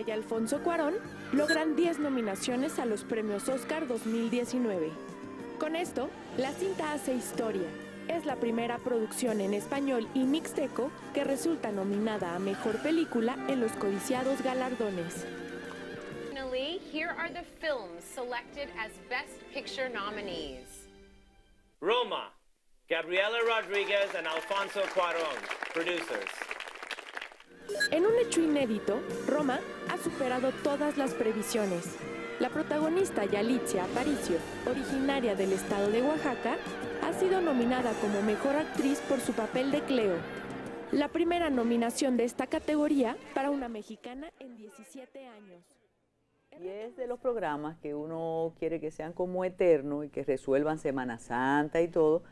Roma y Alfonso Cuarón logran 10 nominaciones a los premios Oscar 2019. Con esto, la cinta hace historia. Es la primera producción en español y mixteco que resulta nominada a Mejor Película en los codiciados galardones. Finally, here are the films selected as Best Picture nominees. Roma, Gabriela Rodriguez and Alfonso Cuarón, producers. En un hecho inédito, Roma ha superado todas las previsiones. La protagonista Yalitza Aparicio, originaria del estado de Oaxaca, ha sido nominada como Mejor Actriz por su papel de Cleo, la primera nominación de esta categoría para una mexicana en 17 años. Y es de los programas que uno quiere que sean como eternos y que resuelvan Semana Santa y todo,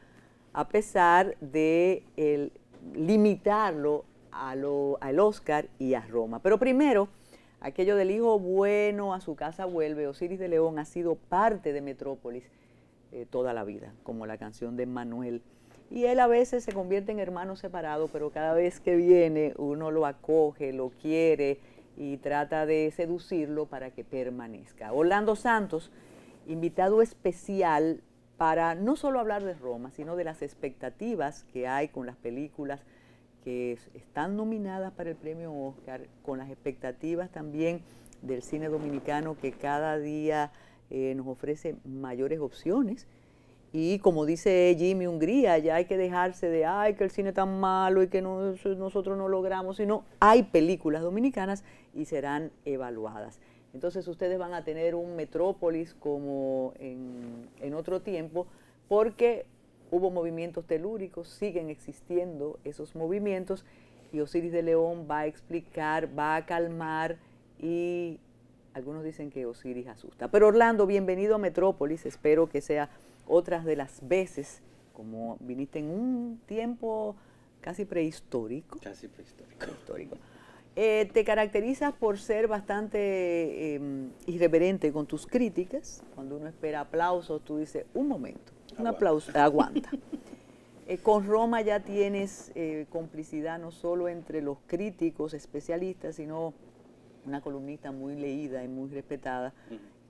a pesar de limitarlo al Oscar y a Roma. Pero primero, aquello del hijo bueno a su casa vuelve. Osiris de León ha sido parte de Metrópolis toda la vida, como la canción de Manuel. Y él a veces se convierte en hermano separado, pero cada vez que viene uno lo acoge, lo quiere y trata de seducirlo para que permanezca. Orlando Santos, invitado especial para no solo hablar de Roma, sino de las expectativas que hay con las películas que están nominadas para el premio Oscar, con las expectativas también del cine dominicano que cada día nos ofrece mayores opciones. Y como dice Jimmy Hungría, ya hay que dejarse de, ay, que el cine es tan malo y que nosotros no logramos, sino hay películas dominicanas y serán evaluadas. Entonces ustedes van a tener un Metrópolis como en otro tiempo, porque hubo movimientos telúricos, siguen existiendo esos movimientos, y Osiris de León va a explicar, va a calmar, y algunos dicen que Osiris asusta. Pero Orlando, bienvenido a Metrópolis, espero que sea otras de las veces, como viniste en un tiempo casi prehistórico. Casi prehistórico. Te caracterizas por ser bastante irreverente con tus críticas. Cuando uno espera aplausos, tú dices, un momento, un aplauso, aguanta. Con Roma ya tienes complicidad no solo entre los críticos especialistas, sino una columnista muy leída y muy respetada,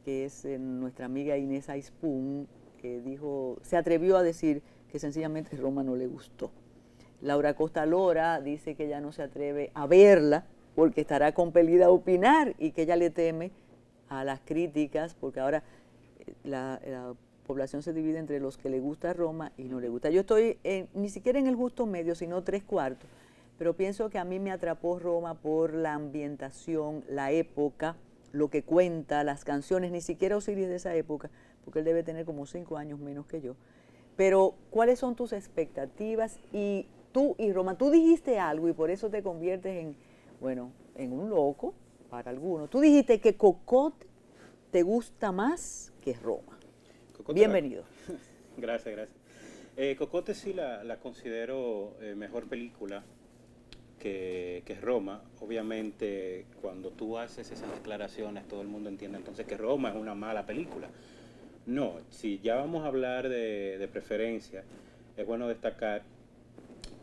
que es nuestra amiga Inés Aispun, que se atrevió a decir que sencillamente Roma no le gustó. Laura Costa Lora dice que ella no se atreve a verla porque estará compelida a opinar y que ella le teme a las críticas, porque ahora la población se divide entre los que le gusta Roma y no le gusta. Yo estoy ni siquiera en el justo medio, sino 3/4, pero pienso que a mí me atrapó Roma por la ambientación, la época, lo que cuenta, las canciones, ni siquiera Osiris de esa época, porque él debe tener como 5 años menos que yo. Pero, ¿cuáles son tus expectativas? Y tú y Roma, tú dijiste algo y por eso te conviertes en un loco para algunos. Tú dijiste que Cocote te gusta más que Roma. Cocote, bienvenido. Gracias. Cocote sí la considero mejor película que Roma. Obviamente, cuando tú haces esas declaraciones, todo el mundo entiende entonces que Roma es una mala película. No, si ya vamos a hablar de preferencia, es bueno destacar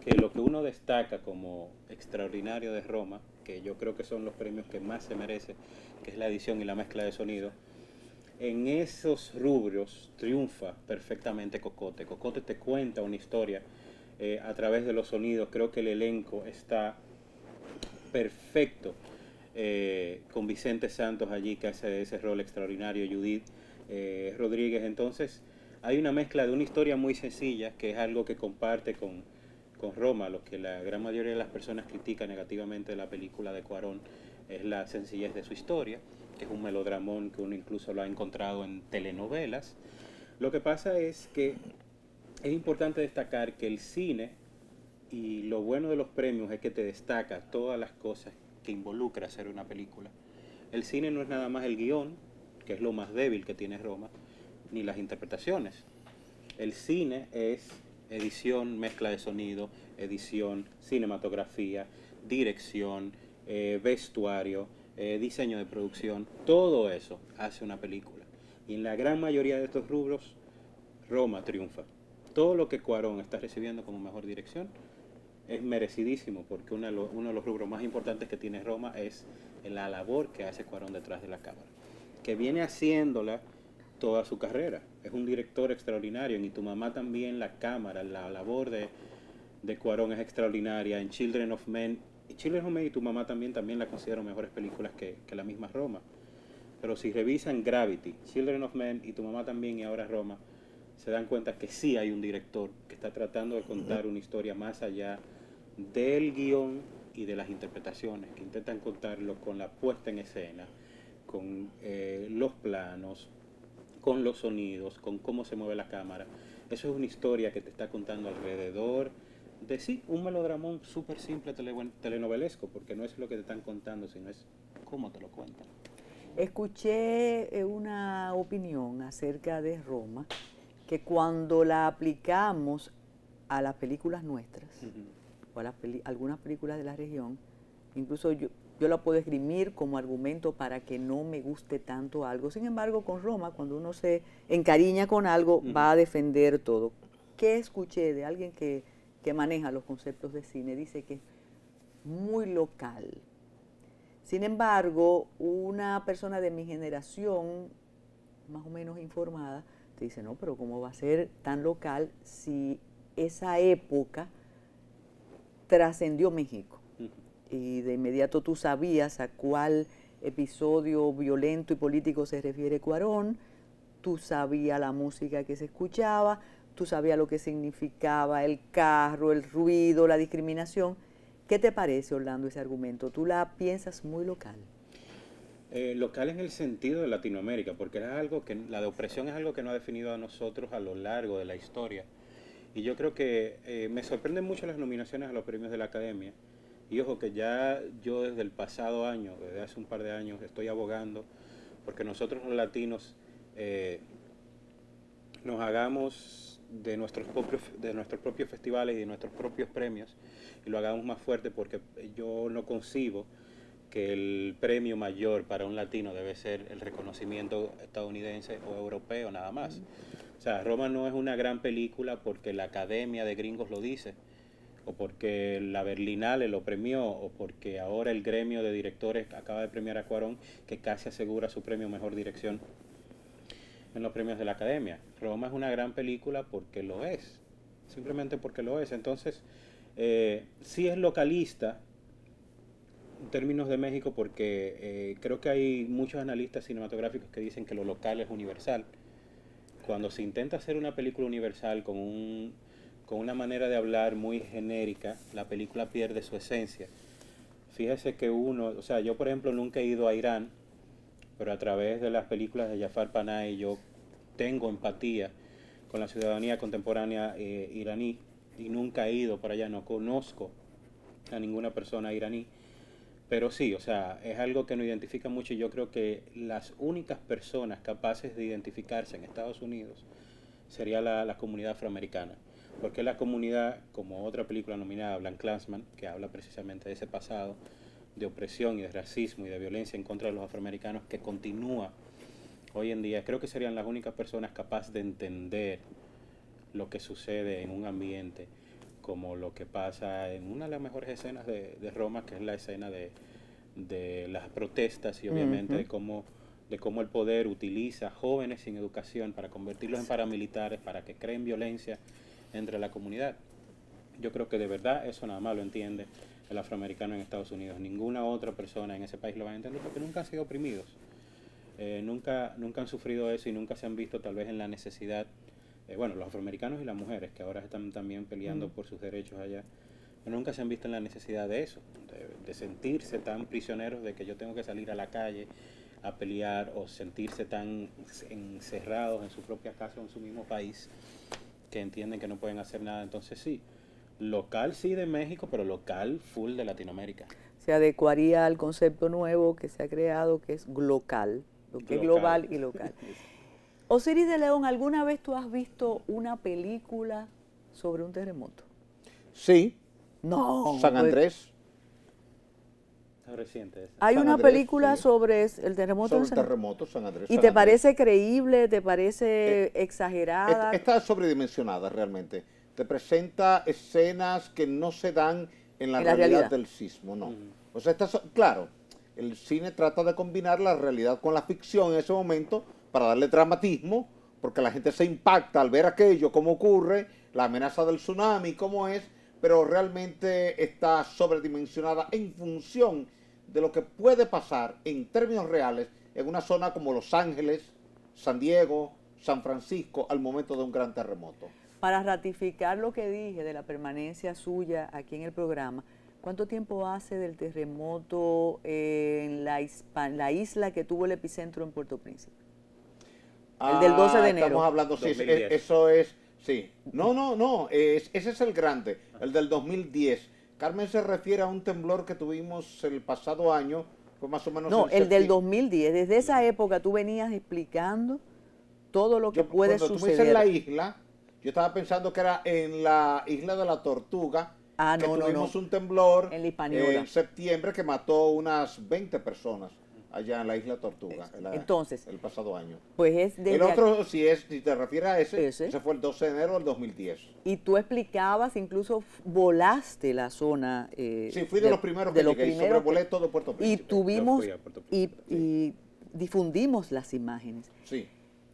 que lo que uno destaca como extraordinario de Roma, que yo creo que son los premios que más se merece, que es la edición y la mezcla de sonido, en esos rubros triunfa perfectamente Cocote. Cocote te cuenta una historia a través de los sonidos. Creo que el elenco está perfecto, con Vicente Santos allí, que hace ese rol extraordinario, Judith Rodríguez. Entonces hay una mezcla de una historia muy sencilla, que es algo que comparte con Roma. Lo que la gran mayoría de las personas critican negativamente de la película de Cuarón es la sencillez de su historia, que es un melodramón que uno incluso lo ha encontrado en telenovelas. Lo que pasa es que es importante destacar que el cine, y lo bueno de los premios es que te destaca todas las cosas que involucra hacer una película. El cine no es nada más el guión, que es lo más débil que tiene Roma, ni las interpretaciones. El cine es edición, mezcla de sonido, edición, cinematografía, dirección, vestuario, diseño de producción. Todo eso hace una película. Y en la gran mayoría de estos rubros, Roma triunfa. Todo lo que Cuarón está recibiendo como mejor dirección, es merecidísimo, porque uno de los rubros más importantes que tiene Roma es la labor que hace Cuarón detrás de la cámara, que viene haciéndola toda su carrera. Es un director extraordinario. Y Tu mamá también, la cámara, la labor de Cuarón es extraordinaria. En Children of Men y Tu mamá también la considero mejores películas que la misma Roma. Pero si revisan Gravity, Children of Men y Tu mamá también y ahora Roma, se dan cuenta que sí hay un director que está tratando de contar una historia más allá del guión y de las interpretaciones, que intentan contarlo con la puesta en escena, con los planos, con los sonidos, con cómo se mueve la cámara. Eso es una historia que te está contando alrededor de sí, un melodramón súper simple telenovelesco, porque no es lo que te están contando, sino es cómo te lo cuentan. Escuché una opinión acerca de Roma, que cuando la aplicamos a las películas nuestras, o a algunas películas de la región, incluso yo la puedo esgrimir como argumento para que no me guste tanto algo. Sin embargo, con Roma, cuando uno se encariña con algo, va a defender todo. ¿Qué escuché de alguien que maneja los conceptos de cine? Dice que es muy local. Sin embargo, una persona de mi generación, más o menos informada, te dice, no, pero ¿cómo va a ser tan local si esa época trascendió México? Y de inmediato tú sabías a cuál episodio violento y político se refiere Cuarón, tú sabías la música que se escuchaba, tú sabías lo que significaba el carro, el ruido, la discriminación. ¿Qué te parece, Orlando, ese argumento? ¿Tú la piensas muy local? Local en el sentido de Latinoamérica, porque era algo que la de opresión es algo que nos ha definido a nosotros a lo largo de la historia. Y yo creo que me sorprenden mucho las nominaciones a los premios de la Academia. Y ojo que ya yo desde el pasado año, desde hace un par de años, estoy abogando porque nosotros los latinos nos hagamos de nuestros propios festivales y de nuestros propios premios y lo hagamos más fuerte, porque yo no concibo que el premio mayor para un latino debe ser el reconocimiento estadounidense o europeo nada más. O sea, Roma no es una gran película porque la Academia de Gringos lo dice, o porque la Berlinale lo premió, o porque ahora el gremio de directores acaba de premiar a Cuarón, que casi asegura su premio Mejor Dirección en los premios de la Academia. Roma es una gran película porque lo es, simplemente porque lo es. Entonces, sí es localista en términos de México, porque creo que hay muchos analistas cinematográficos que dicen que lo local es universal. Cuando se intenta hacer una película universal con una manera de hablar muy genérica, la película pierde su esencia. Fíjese que o sea, yo por ejemplo nunca he ido a Irán, pero a través de las películas de Jafar Panahi yo tengo empatía con la ciudadanía contemporánea iraní, y nunca he ido por allá, no conozco a ninguna persona iraní, pero sí, o sea, es algo que nos identifica mucho, y yo creo que las únicas personas capaces de identificarse en Estados Unidos sería la comunidad afroamericana, porque la comunidad, como otra película nominada, BlacKkKlansman, que habla precisamente de ese pasado de opresión y de racismo y de violencia en contra de los afroamericanos, que continúa hoy en día, creo que serían las únicas personas capaces de entender lo que sucede en un ambiente como lo que pasa en una de las mejores escenas de Roma, que es la escena de las protestas, y obviamente de cómo el poder utiliza jóvenes sin educación para convertirlos en paramilitares, para que creen violencia entre la comunidad. Yo creo que de verdad eso nada más lo entiende el afroamericano en Estados Unidos. Ninguna otra persona en ese país lo va a entender, porque nunca han sido oprimidos. Nunca han sufrido eso, y nunca se han visto tal vez en la necesidad, bueno, los afroamericanos y las mujeres, que ahora están también peleando por sus derechos allá, pero nunca se han visto en la necesidad de eso, de sentirse tan prisioneros de que yo tengo que salir a la calle a pelear, o sentirse tan encerrados en su propia casa o en su mismo país, que entienden que no pueden hacer nada. Entonces sí, local sí de México, pero local full de Latinoamérica. Se adecuaría al concepto nuevo que se ha creado, que es glocal, lo que es global y local. Osiris de León, ¿alguna vez tú has visto una película sobre un terremoto? Sí. No. San Andrés. Reciente. Hay San una Andrés, película sí. sobre el terremoto Sobre el terremoto, San Andrés. ¿Y San te Andrés. parece creíble? ¿Te parece exagerada? Está sobredimensionada realmente. te presenta escenas que no se dan en la realidad del sismo, no. O sea, claro, el cine trata de combinar la realidad con la ficción en ese momento para darle dramatismo, porque la gente se impacta al ver aquello, cómo ocurre, la amenaza del tsunami, cómo es, pero realmente está sobredimensionada en función de lo que puede pasar en términos reales en una zona como Los Ángeles, San Diego, San Francisco, al momento de un gran terremoto. Para ratificar lo que dije de la permanencia suya aquí en el programa, ¿cuánto tiempo hace del terremoto en la isla que tuvo el epicentro en Puerto Príncipe? El del 12 de enero. Estamos hablando, sí, eso es, sí. No, ese es el grande, el del 2010. Carmen se refiere a un temblor que tuvimos el pasado año, fue más o menos... No, el del 2010, desde esa época tú venías explicando todo lo que puede suceder. Cuando tú me dices la isla, yo estaba pensando que era en la isla de la Tortuga, que tuvimos un temblor en septiembre que mató unas 20 personas allá en la isla Tortuga, entonces, el pasado año. Pues es el otro, si te refieres a ese fue el 12 de enero del 2010. Y tú explicabas, incluso volaste la zona. Sí, fui de los primeros que llegué y sobrevolé todo Puerto Príncipe. Y tuvimos, y difundimos las imágenes. Sí.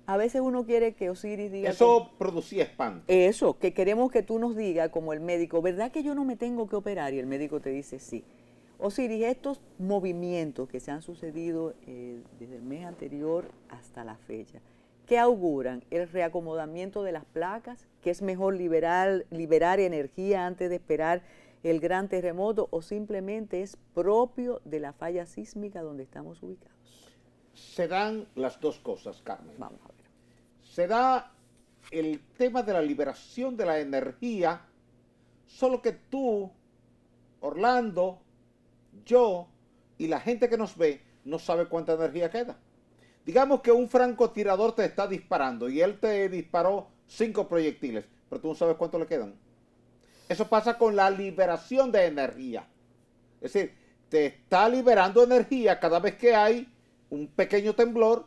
A veces uno quiere que Osiris diga... Eso producía espanto. Eso, que queremos que tú nos digas como el médico, ¿verdad que yo no me tengo que operar? Y el médico te dice sí. Osiris, estos movimientos que se han sucedido desde el mes anterior hasta la fecha, ¿qué auguran? ¿El reacomodamiento de las placas? ¿Que es mejor liberar energía antes de esperar el gran terremoto? ¿O simplemente es propio de la falla sísmica donde estamos ubicados? Se dan las dos cosas, Carmen. Vamos a ver. Se da el tema de la liberación de la energía, solo que tú, Orlando, yo y la gente que nos ve no sabe cuánta energía queda. Digamos que un francotirador te está disparando y él te disparó 5 proyectiles, pero tú no sabes cuánto le quedan. Eso pasa con la liberación de energía. Es decir, te está liberando energía cada vez que hay un pequeño temblor,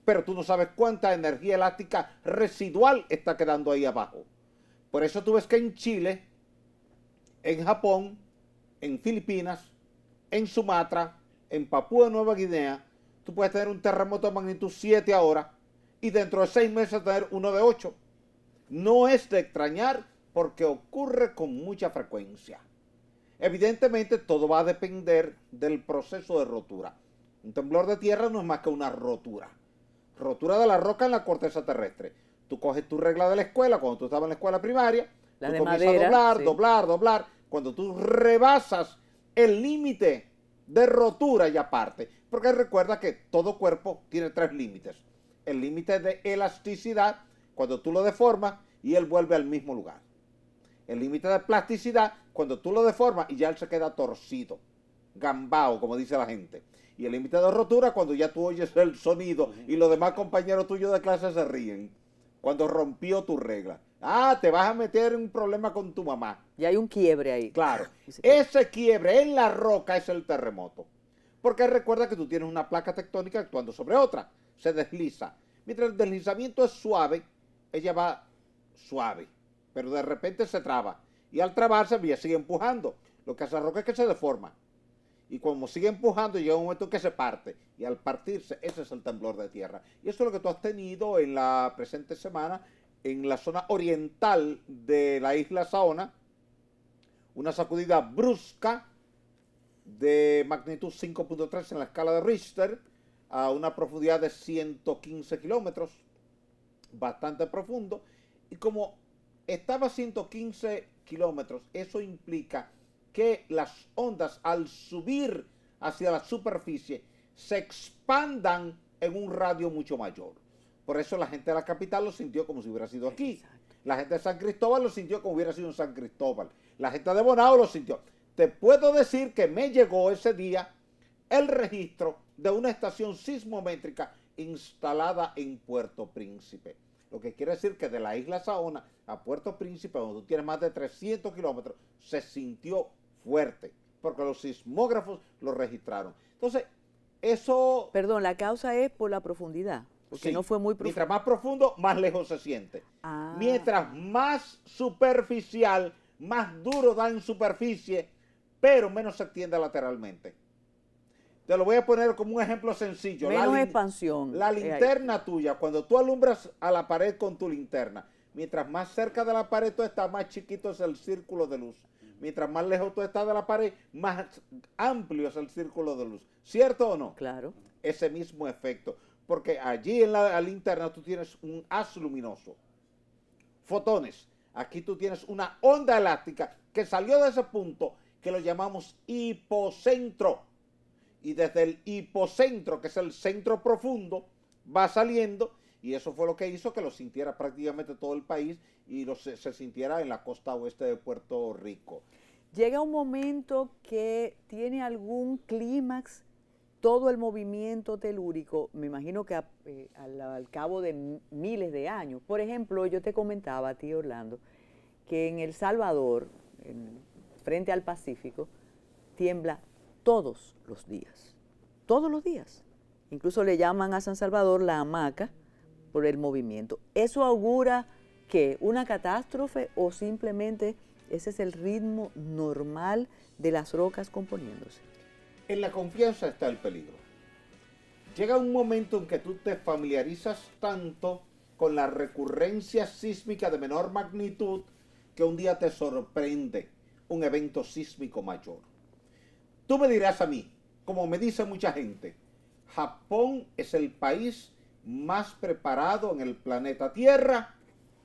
pero tú no sabes cuánta energía elástica residual está quedando ahí abajo. Por eso tú ves que en Chile, en Japón, en Filipinas, en Sumatra, en Papúa Nueva Guinea, tú puedes tener un terremoto de magnitud 7 ahora y dentro de 6 meses tener uno de 8. No es de extrañar porque ocurre con mucha frecuencia. Evidentemente todo va a depender del proceso de rotura. Un temblor de tierra no es más que una rotura. Rotura de la roca en la corteza terrestre. Tú coges tu regla de la escuela, cuando tú estabas en la escuela primaria, tú comienzas a doblar. Cuando tú rebasas el límite de rotura ya parte. Porque recuerda que todo cuerpo tiene 3 límites. El límite de elasticidad, cuando tú lo deformas y él vuelve al mismo lugar. El límite de plasticidad, cuando tú lo deformas y ya él se queda torcido, gambao, como dice la gente. Y el límite de rotura, cuando ya tú oyes el sonido y los demás compañeros tuyos de clase se ríen. Cuando rompió tu regla. Ah, te vas a meter en un problema con tu mamá. Y hay un quiebre ahí. Claro. Ese quiebre en la roca es el terremoto. Porque recuerda que tú tienes una placa tectónica actuando sobre otra. Se desliza. Mientras el deslizamiento es suave, ella va suave. Pero de repente se traba. Y al trabarse, ella sigue empujando. Lo que hace la roca es que se deforma. Y como sigue empujando, llega un momento en que se parte. Y al partirse, ese es el temblor de tierra. Y eso es lo que tú has tenido en la presente semana en la zona oriental de la isla Saona. Una sacudida brusca de magnitud 5.3 en la escala de Richter a una profundidad de 115 kilómetros. Bastante profundo. Y como estaba a 115 kilómetros, eso implica que las ondas al subir hacia la superficie se expandan en un radio mucho mayor. Por eso la gente de la capital lo sintió como si hubiera sido aquí. La gente de San Cristóbal lo sintió como hubiera sido en San Cristóbal. La gente de Bonao lo sintió. Te puedo decir que me llegó ese día el registro de una estación sismométrica instalada en Puerto Príncipe. Lo que quiere decir que de la isla Saona a Puerto Príncipe, donde tú tienes más de 300 kilómetros, se sintió fuerte, porque los sismógrafos lo registraron. Entonces, eso... Perdón, la causa es por la profundidad. Porque Sí. no fue muy profundo. Mientras más profundo, más lejos se siente. Ah. Mientras más superficial, más duro da en superficie, pero menos se extiende lateralmente. Te lo voy a poner como un ejemplo sencillo. Menos expansión. La linterna tuya, cuando tú alumbras a la pared con tu linterna, mientras más cerca de la pared tú estás, más chiquito es el círculo de luz. Mientras más lejos tú estás de la pared, más amplio es el círculo de luz. ¿Cierto o no? Claro. Ese mismo efecto. Porque allí en la linterna tú tienes un haz luminoso. Fotones. Aquí tú tienes una onda elástica que salió de ese punto que lo llamamos hipocentro. Y desde el hipocentro, que es el centro profundo, va saliendo, y eso fue lo que hizo que lo sintiera prácticamente todo el país y se sintiera en la costa oeste de Puerto Rico. Llega un momento que tiene algún clímax todo el movimiento telúrico, me imagino que al cabo de miles de años. Por ejemplo, yo te comentaba a ti, Orlando, que en El Salvador, frente al Pacífico, tiembla todos los días. Todos los días. Incluso le llaman a San Salvador la hamaca por el movimiento. ¿Eso augura qué? ¿Una catástrofe o simplemente ese es el ritmo normal de las rocas componiéndose? En la confianza está el peligro. Llega un momento en que tú te familiarizas tanto con la recurrencia sísmica de menor magnitud que un día te sorprende un evento sísmico mayor. Tú me dirás a mí, como me dice mucha gente, Japón es el país más preparado en el planeta Tierra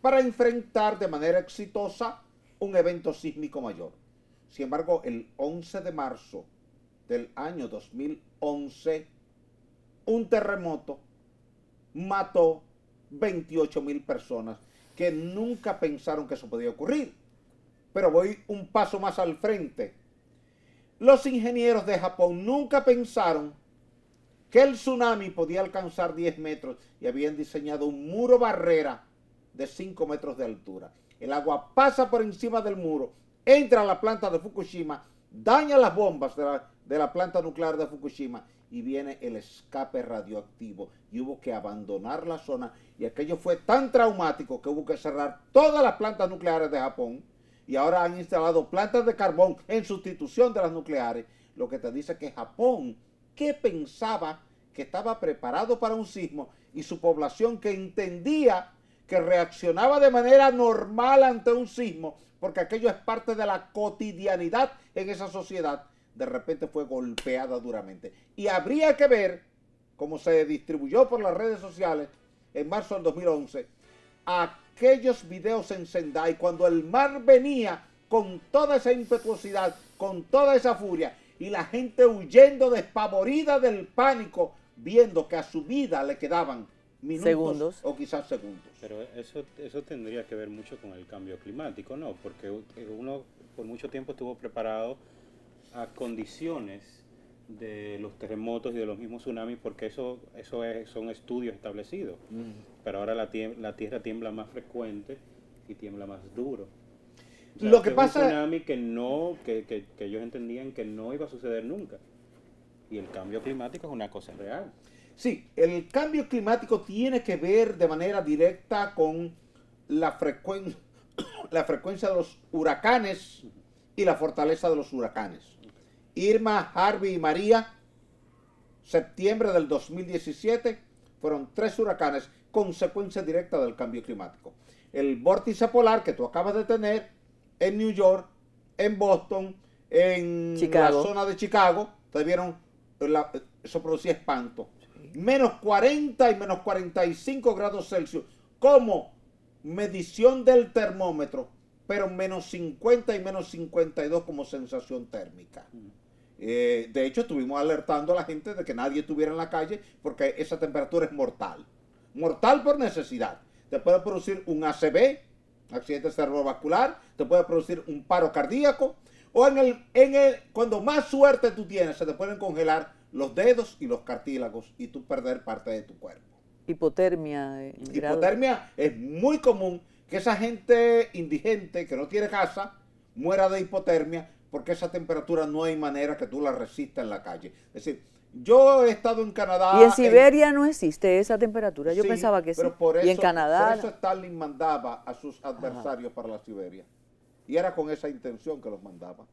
para enfrentar de manera exitosa un evento sísmico mayor. Sin embargo, el 11 de marzo del año 2011, un terremoto mató 28,000 personas que nunca pensaron que eso podía ocurrir. Pero voy un paso más al frente. Los ingenieros de Japón nunca pensaron que el tsunami podía alcanzar 10 metros y habían diseñado un muro barrera de 5 metros de altura. El agua pasa por encima del muro, entra a la planta de Fukushima, daña las bombas de la planta nuclear de Fukushima y viene el escape radioactivo y hubo que abandonar la zona y aquello fue tan traumático que hubo que cerrar todas las plantas nucleares de Japón y ahora han instalado plantas de carbón en sustitución de las nucleares, lo que te dice que Japón, que pensaba que estaba preparado para un sismo y su población que entendía que reaccionaba de manera normal ante un sismo, porque aquello es parte de la cotidianidad en esa sociedad, de repente fue golpeada duramente. Y habría que ver cómo se distribuyó por las redes sociales en marzo del 2011, aquellos videos en Sendai, cuando el mar venía con toda esa impetuosidad, con toda esa furia, y la gente huyendo despavorida del pánico, viendo que a su vida le quedaban minutos segundos o quizás segundos. Pero eso tendría que ver mucho con el cambio climático, ¿no? Porque uno por mucho tiempo estuvo preparado a condiciones de los terremotos y de los mismos tsunamis, porque son estudios establecidos. Pero ahora la Tierra tiembla más frecuente y tiembla más duro. O sea, Lo que es pasa un tsunami que ellos entendían que no iba a suceder nunca. Y el cambio climático es una cosa real. Sí, el cambio climático tiene que ver de manera directa con la frecuencia de los huracanes y la fortaleza de los huracanes. Irma, Harvey y María, septiembre del 2017, fueron 3 huracanes, consecuencia directa del cambio climático. El vórtice polar que tú acabas de tener en New York, en Boston, en la zona de Chicago, ustedes vieron, eso producía espanto. Menos 40 y menos 45 grados Celsius como medición del termómetro, pero menos 50 y menos 52 como sensación térmica. De hecho, estuvimos alertando a la gente de que nadie estuviera en la calle porque esa temperatura es mortal. Mortal por necesidad. Te puede producir un ACV, accidente cerebrovascular, te puede producir un paro cardíaco, o cuando más suerte tú tienes, se te pueden congelar los dedos y los cartílagos y tú perder parte de tu cuerpo. Hipotermia. Hipotermia es muy común que esa gente indigente que no tiene casa muera de hipotermia porque esa temperatura no hay manera que tú la resistas en la calle. Es decir, Yo he estado en Canadá. Y en Siberia no existe esa temperatura. Yo Sí, pensaba que sí. pero por eso, Y en Canadá. Por eso Stalin mandaba a sus adversarios para la Siberia. Y era con esa intención que los mandaba.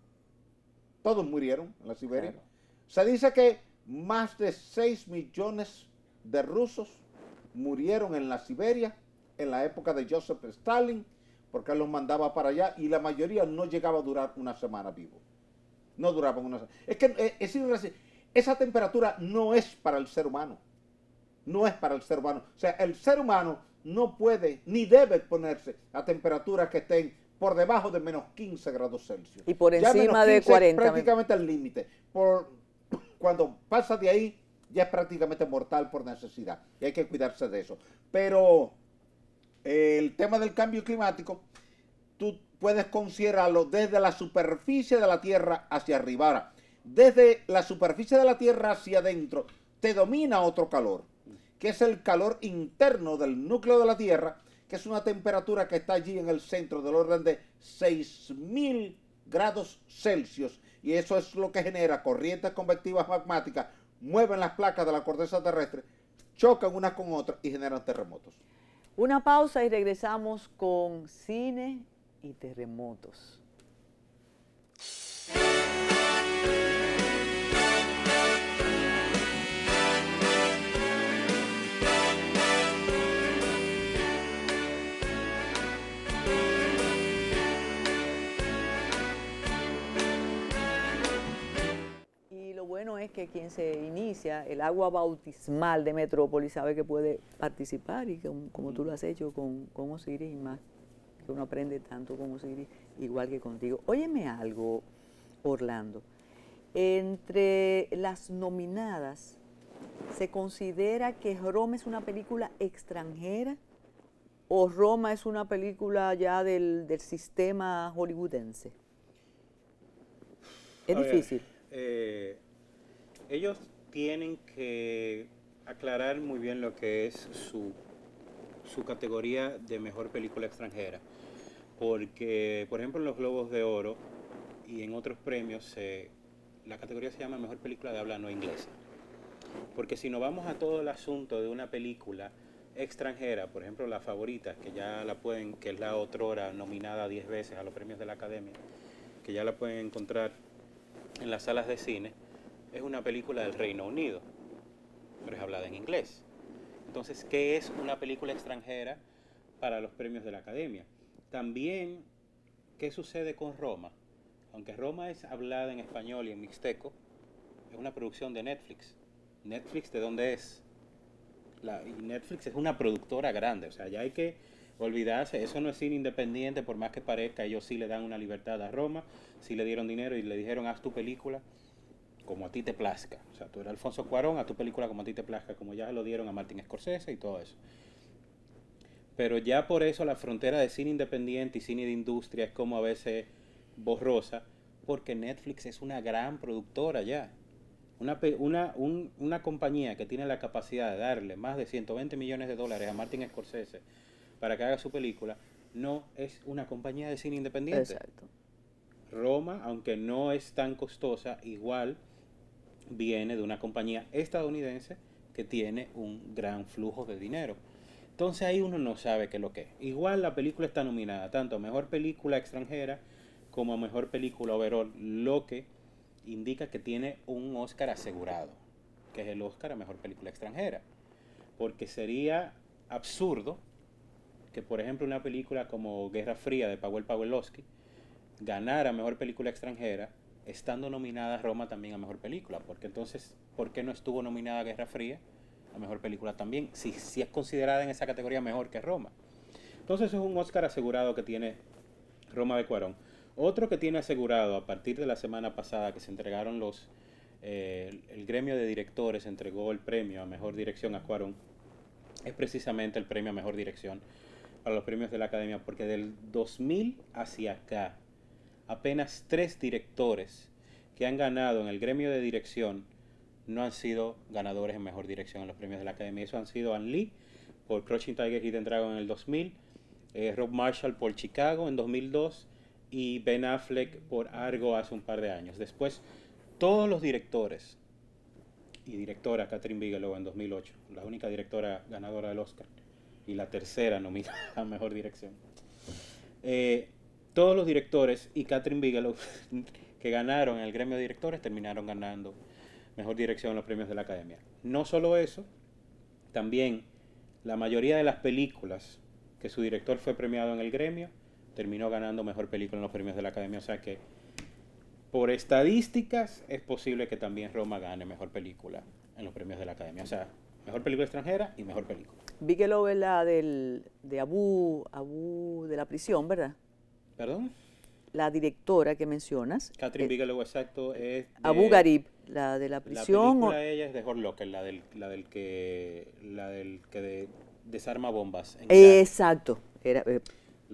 Todos murieron en la Siberia. Claro. Se dice que más de 6 millones de rusos murieron en la Siberia en la época de Joseph Stalin, porque él los mandaba para allá y la mayoría no llegaba a durar una semana vivo. No duraban una semana. Es que esa temperatura no es para el ser humano. No es para el ser humano. O sea, el ser humano no puede ni debe ponerse a temperaturas que estén por debajo de menos 15 grados Celsius. Y por Ya encima menos de 15 40. es prácticamente el límite. Cuando pasa de ahí, ya es prácticamente mortal por necesidad. Y hay que cuidarse de eso. Pero el tema del cambio climático, tú puedes considerarlo desde la superficie de la Tierra hacia arriba. Ahora, desde la superficie de la Tierra hacia adentro, te domina otro calor, que es el calor interno del núcleo de la Tierra, que es una temperatura que está allí en el centro del orden de 6.000 grados Celsius. Y eso es lo que genera corrientes convectivas magmáticas, mueven las placas de la corteza terrestre, chocan unas con otras y generan terremotos. Una pausa y regresamos con cine y terremotos. Y lo bueno es que quien se inicia, el agua bautismal de Metrópolis, sabe que puede participar y que, como tú lo has hecho con Osiris y más, que uno aprende tanto con Osiris, igual que contigo. Óyeme algo, Orlando. Entre las nominadas, ¿se considera que Roma es una película extranjera o Roma es una película ya del sistema hollywoodense? Es difícil. Ellos tienen que aclarar muy bien lo que es su categoría de mejor película extranjera, porque por ejemplo en los Globos de Oro y en otros premios la categoría se llama mejor película de habla no inglesa, porque si nos vamos a todo el asunto de una película extranjera, por ejemplo La Favorita, que es la otrora nominada 10 veces a los premios de la Academia, que ya la pueden encontrar en las salas de cine, es una película del Reino Unido, pero es hablada en inglés. Entonces, ¿qué es una película extranjera para los premios de la Academia? También, ¿qué sucede con Roma? Aunque Roma es hablada en español y en mixteco, es una producción de Netflix. ¿Netflix de dónde es? Y Netflix es una productora grande, o sea, ya hay que olvidarse, eso no es cine independiente, por más que parezca, ellos sí le dan una libertad a Roma, sí le dieron dinero y le dijeron haz tu película como a ti te plazca, o sea, tú eres Alfonso Cuarón, haz tu película como a ti te plazca, como ya lo dieron a Martin Scorsese y todo eso. Pero ya por eso la frontera de cine independiente y cine de industria es como a veces borrosa, porque Netflix es una gran productora ya. Una compañía que tiene la capacidad de darle más de 120 millones de dólares a Martin Scorsese para que haga su película, no es una compañía de cine independiente. Exacto. Roma, aunque no es tan costosa, igual viene de una compañía estadounidense que tiene un gran flujo de dinero. Entonces ahí uno no sabe qué es lo que es. Igual la película está nominada tanto a Mejor Película Extranjera como a Mejor Película Overall, lo que indica que tiene un Oscar asegurado, que es el Oscar a Mejor Película Extranjera. Porque sería absurdo que, por ejemplo, una película como Guerra Fría de Pawel Pawelowski ganara Mejor Película Extranjera, estando nominada Roma también a Mejor Película. Porque entonces, ¿por qué no estuvo nominada Guerra Fría a Mejor Película también? Si es considerada en esa categoría mejor que Roma. Entonces es un Oscar asegurado que tiene Roma de Cuarón. Otro que tiene asegurado a partir de la semana pasada que se entregaron el gremio de directores entregó el premio a Mejor Dirección a Cuarón, es precisamente el premio a Mejor Dirección para los premios de la Academia, porque del 2000 hacia acá, apenas 3 directores que han ganado en el gremio de dirección no han sido ganadores en Mejor Dirección en los premios de la Academia. Eso han sido Ang Lee por Crouching Tiger, Hidden Dragon en el 2000, Rob Marshall por Chicago en 2002 y Ben Affleck por Argo hace un par de años. Después, todos los directores y directora Catherine Bigelow en 2008, la única directora ganadora del Oscar y la tercera nominada a Mejor Dirección. Todos los directores y Catherine Bigelow que ganaron en el gremio de directores terminaron ganando Mejor Dirección en los premios de la Academia. No solo eso, también la mayoría de las películas que su director fue premiado en el gremio terminó ganando Mejor Película en los premios de la Academia. O sea que por estadísticas es posible que también Roma gane Mejor Película en los premios de la Academia. O sea, Mejor Película Extranjera y Mejor Película. Bigelow es la de Abu, de la prisión, ¿verdad? ¿Perdón? La directora que mencionas. Catherine Bigelow, exacto, es de Abu Ghraib, la de la prisión. La película de ella es de Hurt Locker, la del que desarma bombas en Irak. Exacto, era La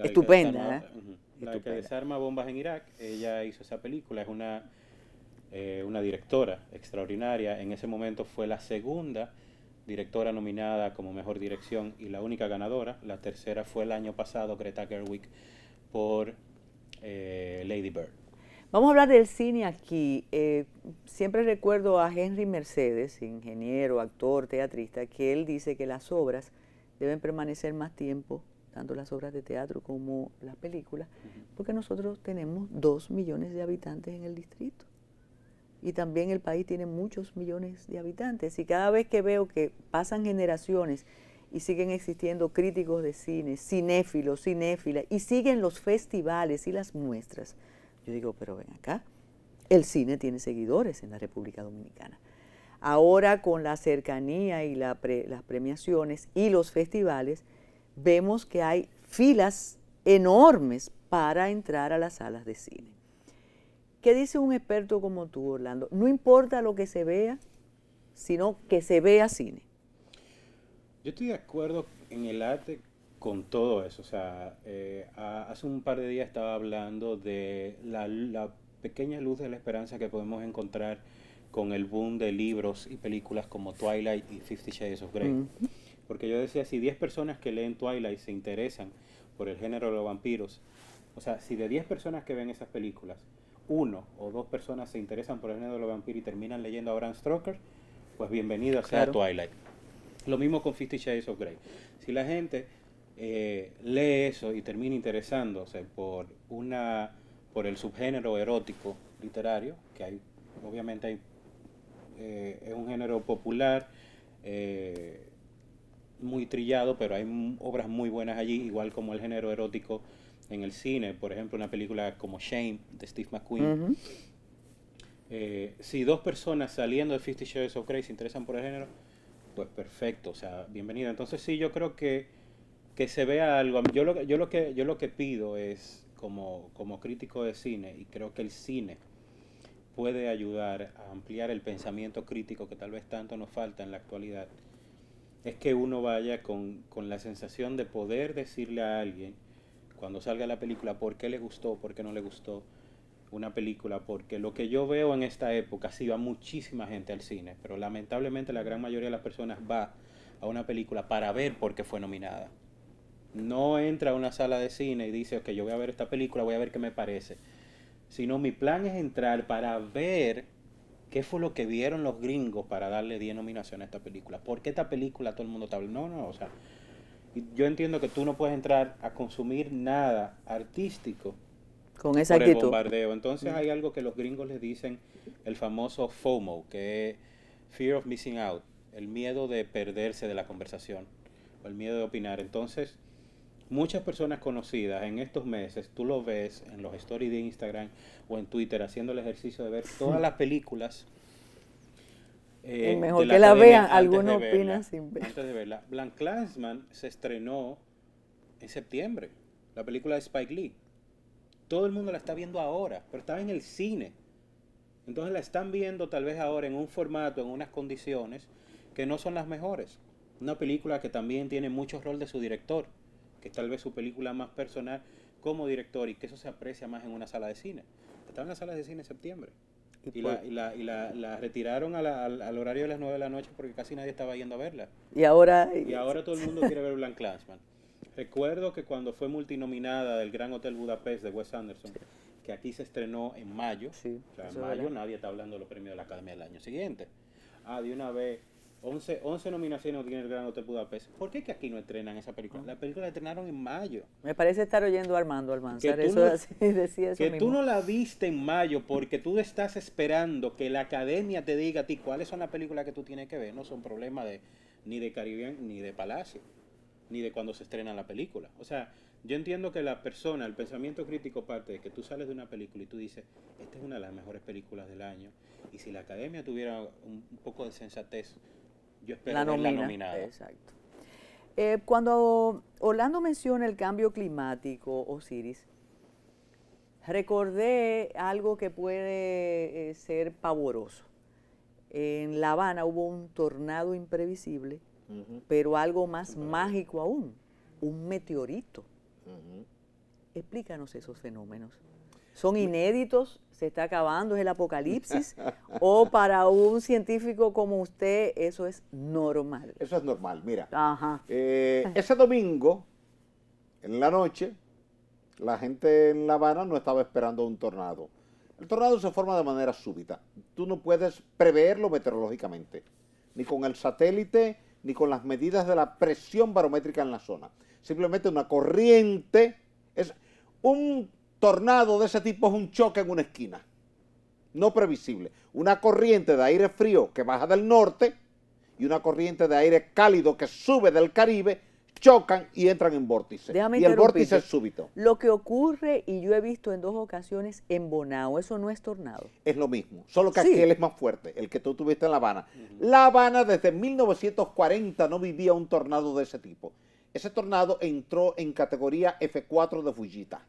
del estupenda. que desarma, la que desarma bombas en Irak. Ella hizo esa película, es una directora extraordinaria. En ese momento fue la segunda directora nominada como Mejor Dirección y la única ganadora. La tercera fue el año pasado, Greta Gerwig, por Lady Bird. Vamos a hablar del cine aquí. Siempre recuerdo a Henry Mercedes, ingeniero, actor, teatrista, que él dice que las obras deben permanecer más tiempo, tanto las obras de teatro como las películas, porque nosotros tenemos 2 millones de habitantes en el distrito. Y también el país tiene muchos millones de habitantes. Y cada vez que veo que pasan generaciones y siguen existiendo críticos de cine, cinéfilos, cinéfilas, y siguen los festivales y las muestras, yo digo, pero ven acá, el cine tiene seguidores en la República Dominicana. Ahora con la cercanía y las premiaciones y los festivales, vemos que hay filas enormes para entrar a las salas de cine. ¿Qué dice un experto como tú, Orlando? No importa lo que se vea, sino que se vea cine. Yo estoy de acuerdo en el arte con todo eso. O sea, hace un par de días estaba hablando de la pequeña luz de la esperanza que podemos encontrar con el boom de libros y películas como Twilight y 50 Shades of Grey. Porque yo decía, si 10 personas que leen Twilight se interesan por el género de los vampiros, o sea, si de 10 personas que ven esas películas, 1 o 2 personas se interesan por el género de los vampiros y terminan leyendo a Bram Stoker, pues bienvenido sea Twilight. Lo mismo con 50 Shades of Grey. Si la gente lee eso y termina interesándose por el subgénero erótico literario, que hay, obviamente es un género popular, muy trillado, pero hay obras muy buenas allí, igual como el género erótico en el cine. Por ejemplo, una película como Shame, de Steve McQueen. Si 2 personas saliendo de 50 Shades of Grey se interesan por el género, pues perfecto, o sea, bienvenido. Entonces sí, yo creo que se vea algo. Yo lo que pido es, como crítico de cine, y creo que el cine puede ayudar a ampliar el pensamiento crítico que tal vez tanto nos falta en la actualidad, es que uno vaya con la sensación de poder decirle a alguien, cuando salga la película, por qué le gustó, por qué no le gustó una película. Porque lo que yo veo en esta época, sí va muchísima gente al cine, pero lamentablemente la gran mayoría de las personas va a una película para ver por qué fue nominada. No entra a una sala de cine y dice, ok, yo voy a ver esta película, voy a ver qué me parece. Sino mi plan es entrar para ver qué fue lo que vieron los gringos para darle 10 nominaciones a esta película. ¿Por qué esta película todo el mundo está hablando? No, o sea, yo entiendo que tú no puedes entrar a consumir nada artístico con esa por el actitud. bombardeo. Entonces hay algo que los gringos les dicen, el famoso FOMO, que es Fear of Missing Out, el miedo de perderse de la conversación, o el miedo de opinar. Entonces, muchas personas conocidas en estos meses, tú lo ves en los stories de Instagram o en Twitter haciendo el ejercicio de ver todas las películas. Mejor que la vean, algunos opinan sin ver. Antes de verla. BlacKkKlansman se estrenó en septiembre, la película de Spike Lee. Todo el mundo la está viendo ahora, pero estaba en el cine. Entonces la están viendo tal vez ahora en un formato, en unas condiciones que no son las mejores. Una película que también tiene mucho rol de su director, que es tal vez su película más personal como director, y que eso se aprecia más en una sala de cine. Estaba en las salas de cine en septiembre. Y la retiraron al horario de las 9 de la noche porque casi nadie estaba yendo a verla. Y ahora todo el mundo quiere ver BlacKkKlansman. Recuerdo que cuando fue multinominada del Gran Hotel Budapest de Wes Anderson, que aquí se estrenó en mayo, o sea, en mayo nadie está hablando de los premios de la Academia del año siguiente. de una vez, 11 nominaciones tiene el Gran Hotel Budapest. ¿Por qué que aquí no estrenan esa película? La película la estrenaron en mayo. Me parece estar oyendo a Armando Almanzar. Que tú Eso no- así, decía eso Que mismo. tú no la viste en mayo porque tú estás esperando que la academia te diga a ti cuáles son las películas que tú tienes que ver. No son problemas ni de Caribbean, ni de Palacio, ni de cuando se estrena la película. O sea, yo entiendo que la persona, el pensamiento crítico parte de que tú sales de una película y tú dices, esta es una de las mejores películas del año. Y si la academia tuviera un poco de sensatez, yo espero verla nominada. Exacto. Cuando Orlando menciona el cambio climático, Osiris, recordé algo que puede ser pavoroso. En La Habana hubo un tornado imprevisible, pero algo más mágico aún, un meteorito. Explícanos esos fenómenos. ¿Son inéditos? ¿Se está acabando? ¿Es el apocalipsis? ¿O para un científico como usted eso es normal? Eso es normal, mira. Ajá. Ese domingo, en la noche, la gente en La Habana no estaba esperando un tornado. El tornado se forma de manera súbita. Tú no puedes preverlo meteorológicamente, ni con el satélite, ni con las medidas de la presión barométrica en la zona. Simplemente una corriente, un tornado de ese tipo es un choque en una esquina, no previsible. Una corriente de aire frío que baja del norte y una corriente de aire cálido que sube del Caribe chocan y entran en vórtice. Déjame Y el vórtice interrumpirte. es súbito. Lo que ocurre, y yo he visto en 2 ocasiones en Bonao, eso no es tornado. Es lo mismo, solo que Sí. aquel es más fuerte, el que tú tuviste en La Habana. La Habana desde 1940 no vivía un tornado de ese tipo. Ese tornado entró en categoría F4 de Fujita.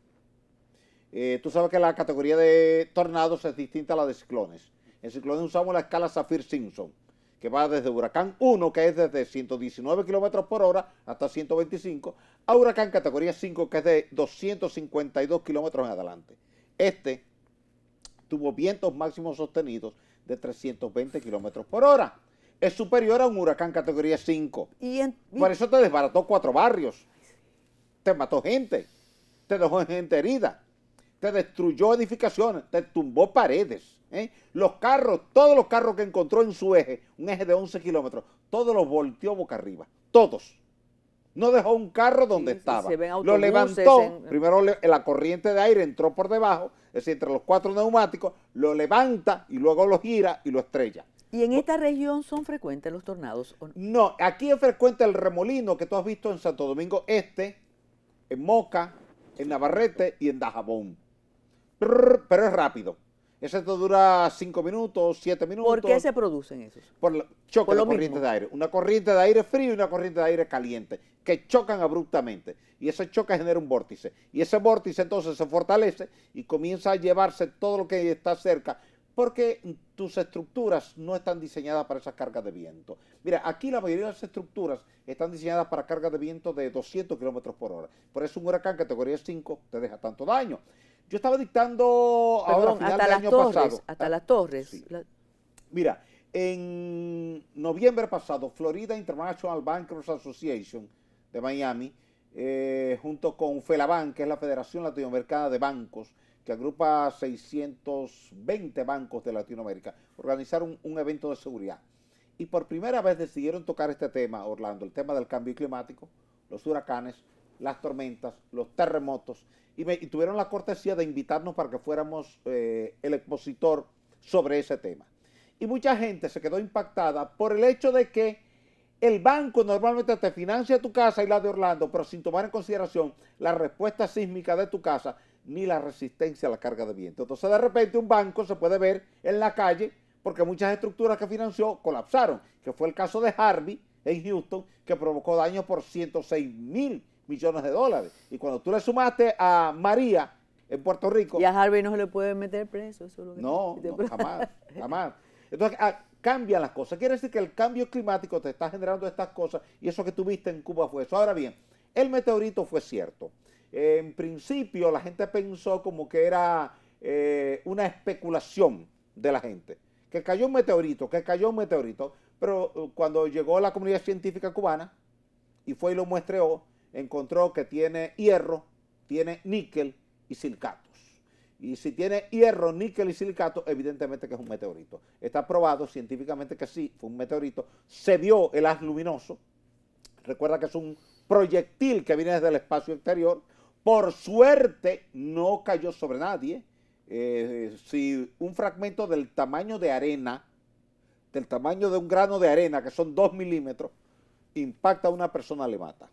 Tú sabes que la categoría de tornados es distinta a la de ciclones. En ciclones usamos la escala Saffir-Simpson, que va desde huracán 1, que es desde 119 kilómetros por hora hasta 125, a huracán categoría 5, que es de 252 kilómetros en adelante. Este tuvo vientos máximos sostenidos de 320 kilómetros por hora. Es superior a un huracán categoría 5. Por eso te desbarató 4 barrios. Te mató gente. Te dejó gente herida. Te destruyó edificaciones. Te tumbó paredes. Los carros, todos los carros que encontró en su eje, un eje de 11 kilómetros, todos los volteó boca arriba. Todos. No dejó un carro donde Sí, estaba. se ven Lo autobuses levantó. Primero la corriente de aire entró por debajo, es decir, entre los 4 neumáticos, lo levanta y luego lo gira y lo estrella. ¿Y en esta región son frecuentes los tornados? ¿O no? No, aquí es frecuente el remolino que tú has visto en Santo Domingo Este, en Moca, en Navarrete y en Dajabón. Pero es rápido. Ese te dura 5 minutos, 7 minutos. ¿Por qué se producen esos? Por el choque Por de lo corrientes mismo. de aire. Una corriente de aire frío y una corriente de aire caliente, que chocan abruptamente. Y ese choque genera un vórtice. Y ese vórtice entonces se fortalece y comienza a llevarse todo lo que está cerca, porque tus estructuras no están diseñadas para esas cargas de viento. Mira, aquí la mayoría de las estructuras están diseñadas para cargas de viento de 200 kilómetros por hora. Por eso un huracán categoría 5 te deja tanto daño. Yo estaba dictando ahora Perdón, final hasta del las año torres, pasado. hasta las torres. Sí. Mira, en noviembre pasado, Florida International Bankers Association de Miami, junto con FELABAN, que es la Federación Latinoamericana de Bancos, que agrupa 620 bancos de Latinoamérica, organizaron un evento de seguridad. Y por primera vez decidieron tocar este tema, Orlando, el tema del cambio climático, los huracanes, las tormentas, los terremotos, y tuvieron la cortesía de invitarnos para que fuéramos el expositor sobre ese tema. Y mucha gente se quedó impactada por el hecho de que el banco normalmente te financia tu casa y la de Orlando, pero sin tomar en consideración la respuesta sísmica de tu casa ni la resistencia a la carga de viento. Entonces, de repente, un banco se puede ver en la calle porque muchas estructuras que financió colapsaron, que fue el caso de Harvey en Houston, que provocó daños por 106.000 millones de dólares. Y cuando tú le sumaste a María en Puerto Rico... Y a Harvey no se le puede meter preso. Eso es lo que No, jamás, jamás. Entonces, cambian las cosas. Quiere decir que el cambio climático te está generando estas cosas y eso que tuviste en Cuba fue eso. Ahora bien, el meteorito fue cierto. En principio, la gente pensó como que era una especulación de la gente. Que cayó un meteorito, pero cuando llegó la comunidad científica cubana y fue y lo muestreó, encontró que tiene hierro, tiene níquel y silicatos. Y si tiene hierro, níquel y silicato, evidentemente que es un meteorito. Está probado científicamente que sí, fue un meteorito. Se vio el haz luminoso. Recuerda que es un proyectil que viene desde el espacio exterior. Por suerte no cayó sobre nadie. Si un fragmento del tamaño de arena, del tamaño de un grano de arena, que son 2 milímetros, impacta a una persona, le mata.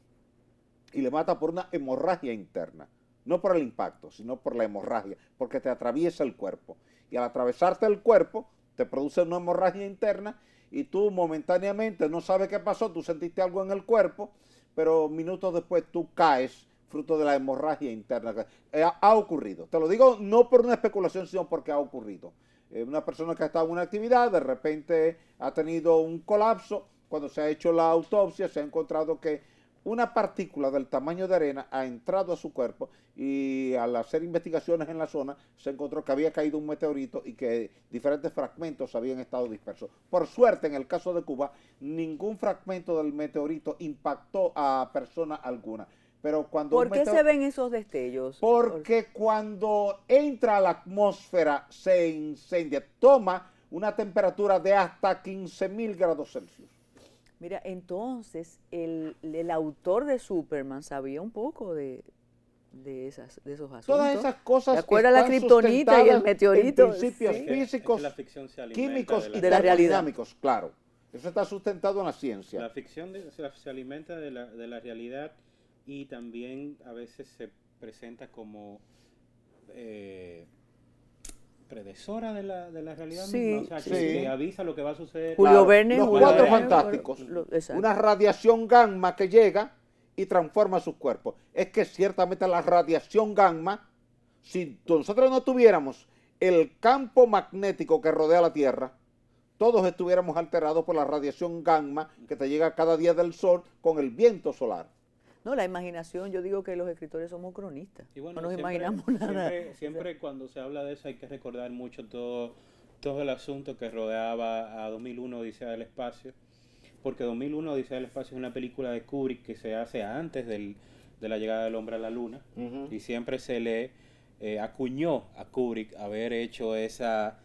Y le mata por una hemorragia interna. No por el impacto, sino por la hemorragia, porque te atraviesa el cuerpo. Y al atravesarte el cuerpo, te produce una hemorragia interna y tú momentáneamente no sabes qué pasó, tú sentiste algo en el cuerpo, pero minutos después tú caes fruto de la hemorragia interna. Ha ocurrido. Te lo digo no por una especulación, sino porque ha ocurrido. Una persona que ha estado en una actividad, de repente ha tenido un colapso. Cuando se ha hecho la autopsia, se ha encontrado que una partícula del tamaño de arena ha entrado a su cuerpo y al hacer investigaciones en la zona se encontró que había caído un meteorito y que diferentes fragmentos habían estado dispersos. Por suerte, en el caso de Cuba, ningún fragmento del meteorito impactó a persona alguna. Pero cuando ¿Por qué se ven esos destellos? Porque cuando entra a la atmósfera se incendia, toma una temperatura de hasta 15.000 grados Celsius. Mira, entonces el autor de Superman sabía un poco de esos asuntos. Todas esas cosas. ¿Te acuerdas la kriptonita y el meteorito? En principios Sí. físicos, la ficción se alimenta químicos y de la realidad. termodinámicos, claro. Eso está sustentado en la ciencia. La ficción se alimenta de la realidad y también a veces se presenta como predecesora de la realidad Sí, misma. O sea, sí. que avisa lo que va a suceder. Julio Verne. Los Julio Cuatro Verne, Fantásticos. exacto. Una radiación gamma que llega y transforma sus cuerpos. Es que ciertamente la radiación gamma, si nosotros no tuviéramos el campo magnético que rodea la Tierra, todos estuviéramos alterados por la radiación gamma que te llega cada día del sol con el viento solar. No, la imaginación, yo digo que los escritores somos cronistas. Y bueno, no nos siempre- imaginamos nada. Siempre cuando se habla de eso hay que recordar mucho todo el asunto que rodeaba a 2001 Odisea del Espacio, porque 2001 Odisea del Espacio es una película de Kubrick que se hace antes de la llegada del hombre a la luna, y siempre se le acuñó a Kubrick haber hecho esa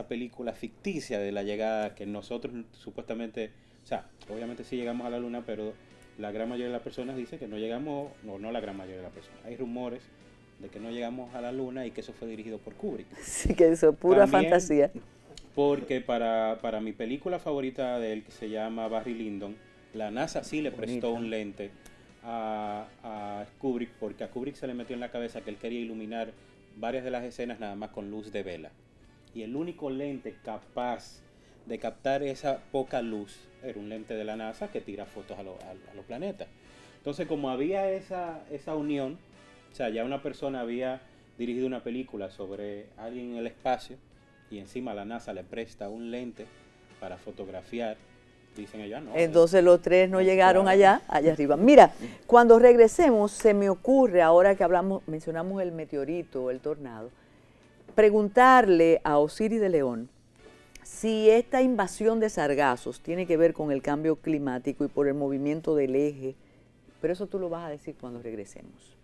película ficticia de la llegada que nosotros supuestamente, o sea, obviamente sí llegamos a la luna, pero la gran mayoría de las personas dice que no llegamos, no la gran mayoría de las personas, hay rumores de que no llegamos a la luna y que eso fue dirigido por Kubrick. Sí, que eso es pura También, fantasía. Porque para mi película favorita de él, que se llama Barry Lyndon, la NASA sí le prestó un lente a Kubrick, porque a Kubrick se le metió en la cabeza que él quería iluminar varias de las escenas nada más con luz de vela. Y el único lente capaz de captar esa poca luz era un lente de la NASA que tira fotos a los planetas. Entonces, como había esa unión, o sea, ya una persona había dirigido una película sobre alguien en el espacio y encima la NASA le presta un lente para fotografiar, dicen ellos, no. Entonces los tres no llegaron allá arriba. Mira, cuando regresemos se me ocurre, ahora que mencionamos el meteorito, el tornado, preguntarle a Osiris de León si esta invasión de sargazos tiene que ver con el cambio climático y por el movimiento del eje, pero eso tú lo vas a decir cuando regresemos.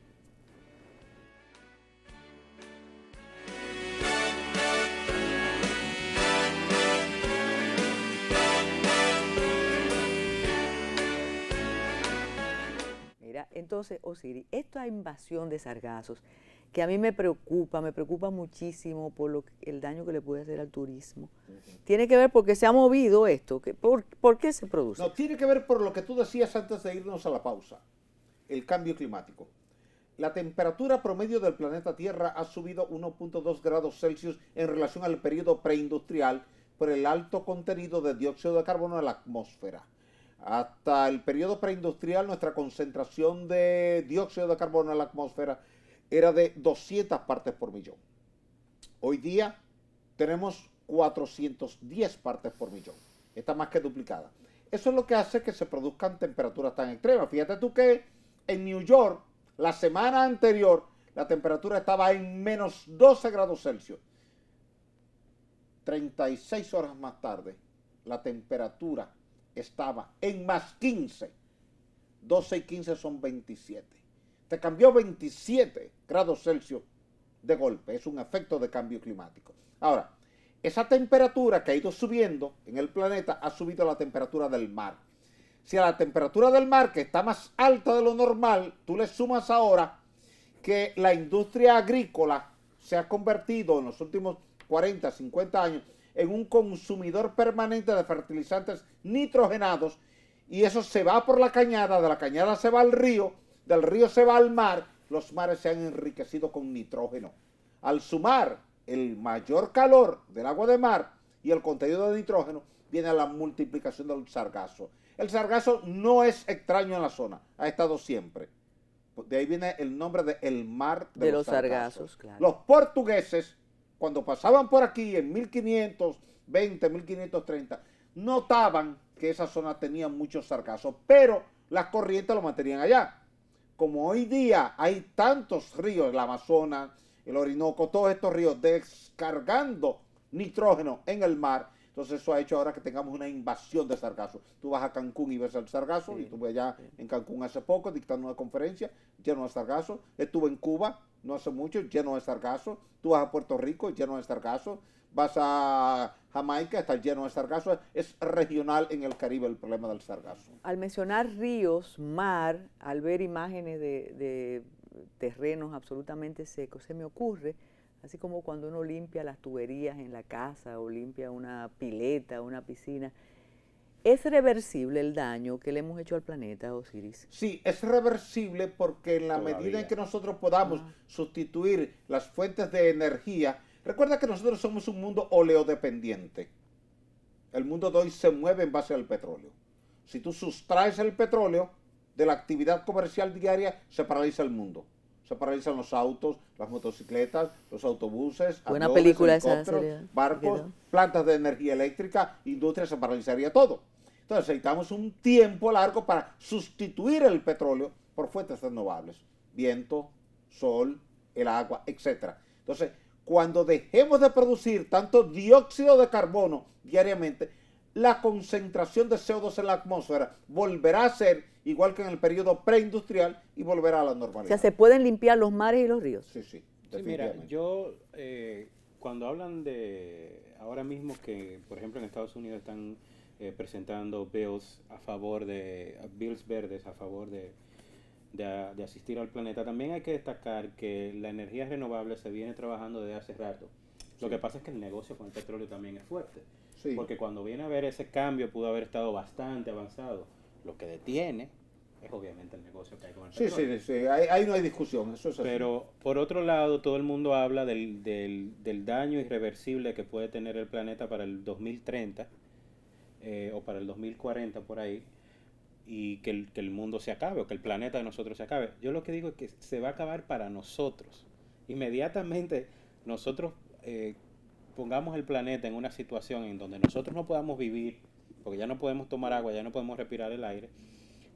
Mira, entonces, Osiris, esta invasión de sargazos, que a mí me preocupa muchísimo por el daño que le puede hacer al turismo. Tiene que ver porque se ha movido esto. ¿Por qué se produce? No, tiene que ver por lo que tú decías antes de irnos a la pausa, el cambio climático. La temperatura promedio del planeta Tierra ha subido 1.2 grados Celsius en relación al periodo preindustrial por el alto contenido de dióxido de carbono en la atmósfera. Hasta el periodo preindustrial, nuestra concentración de dióxido de carbono en la atmósfera era de 200 partes por millón. Hoy día tenemos 410 partes por millón. Está más que duplicada. Eso es lo que hace que se produzcan temperaturas tan extremas. Fíjate tú que en New York, la semana anterior, la temperatura estaba en menos 12 grados Celsius. 36 horas más tarde, la temperatura estaba en más 15. 12 y 15 son 27. Te cambió 27 grados Celsius de golpe, es un efecto de cambio climático. Ahora, esa temperatura que ha ido subiendo en el planeta ha subido la temperatura del mar. Si a la temperatura del mar, que está más alta de lo normal, tú le sumas ahora que la industria agrícola se ha convertido en los últimos 40, 50 años en un consumidor permanente de fertilizantes nitrogenados, y eso se va por la cañada, de la cañada se va al río, del río se va al mar, los mares se han enriquecido con nitrógeno. Al sumar el mayor calor del agua de mar y el contenido de nitrógeno, viene la multiplicación del sargazo. El sargazo no es extraño en la zona, ha estado siempre. De ahí viene el nombre de el mar de los sargazos. Claro. Los portugueses, cuando pasaban por aquí en 1520, 1530, notaban que esa zona tenía muchos sargazos, pero las corrientes lo mantenían allá. Como hoy día hay tantos ríos, el Amazonas, el Orinoco, todos estos ríos descargando nitrógeno en el mar, entonces eso ha hecho ahora que tengamos una invasión de sargazo. Tú vas a Cancún y ves el sargazo, y estuve allá en Cancún hace poco dictando una conferencia lleno de sargazo. Estuve en Cuba no hace mucho, lleno de sargazo. Tú vas a Puerto Rico, lleno de sargazo. Vas a Jamaica, está lleno de sargazo. Es regional en el Caribe el problema del sargazo. Al mencionar ríos, mar, al ver imágenes de terrenos absolutamente secos, se me ocurre, así como cuando uno limpia las tuberías en la casa o limpia una pileta, una piscina, ¿es reversible el daño que le hemos hecho al planeta, Osiris? Sí, es reversible porque en la medida en que nosotros podamos sustituir las fuentes de energía, recuerda que nosotros somos un mundo oleodependiente. El mundo de hoy se mueve en base al petróleo. Si tú sustraes el petróleo de la actividad comercial diaria, se paraliza el mundo. Se paralizan los autos, las motocicletas, los autobuses, Buena aviones, película helicópteros, esa, barcos, plantas de energía eléctrica, industria, se paralizaría todo. Entonces necesitamos un tiempo largo para sustituir el petróleo por fuentes renovables, viento, sol, el agua, etc. Entonces, cuando dejemos de producir tanto dióxido de carbono diariamente, la concentración de CO2 en la atmósfera volverá a ser igual que en el periodo preindustrial y volverá a la normalidad. O sea, ¿se pueden limpiar los mares y los ríos? Sí, sí, Sí, mira, yo, cuando hablan de, ahora mismo que, por ejemplo, en Estados Unidos están presentando bills verdes a favor de asistir al planeta, también hay que destacar que la energía renovable se viene trabajando desde hace rato. Lo que pasa es que el negocio con el petróleo también es fuerte. Sí. Porque cuando viene a ver ese cambio pudo haber estado bastante avanzado. Lo que detiene es obviamente el negocio que hay con el petróleo. Sí, ahí no hay discusión, eso es así. Pero por otro lado, todo el mundo habla del daño irreversible que puede tener el planeta para el 2030 o para el 2040 por ahí, y que el mundo se acabe o que el planeta de nosotros se acabe. Yo lo que digo es que se va a acabar para nosotros. Inmediatamente nosotros pongamos el planeta en una situación en donde nosotros no podamos vivir, porque ya no podemos tomar agua, ya no podemos respirar el aire,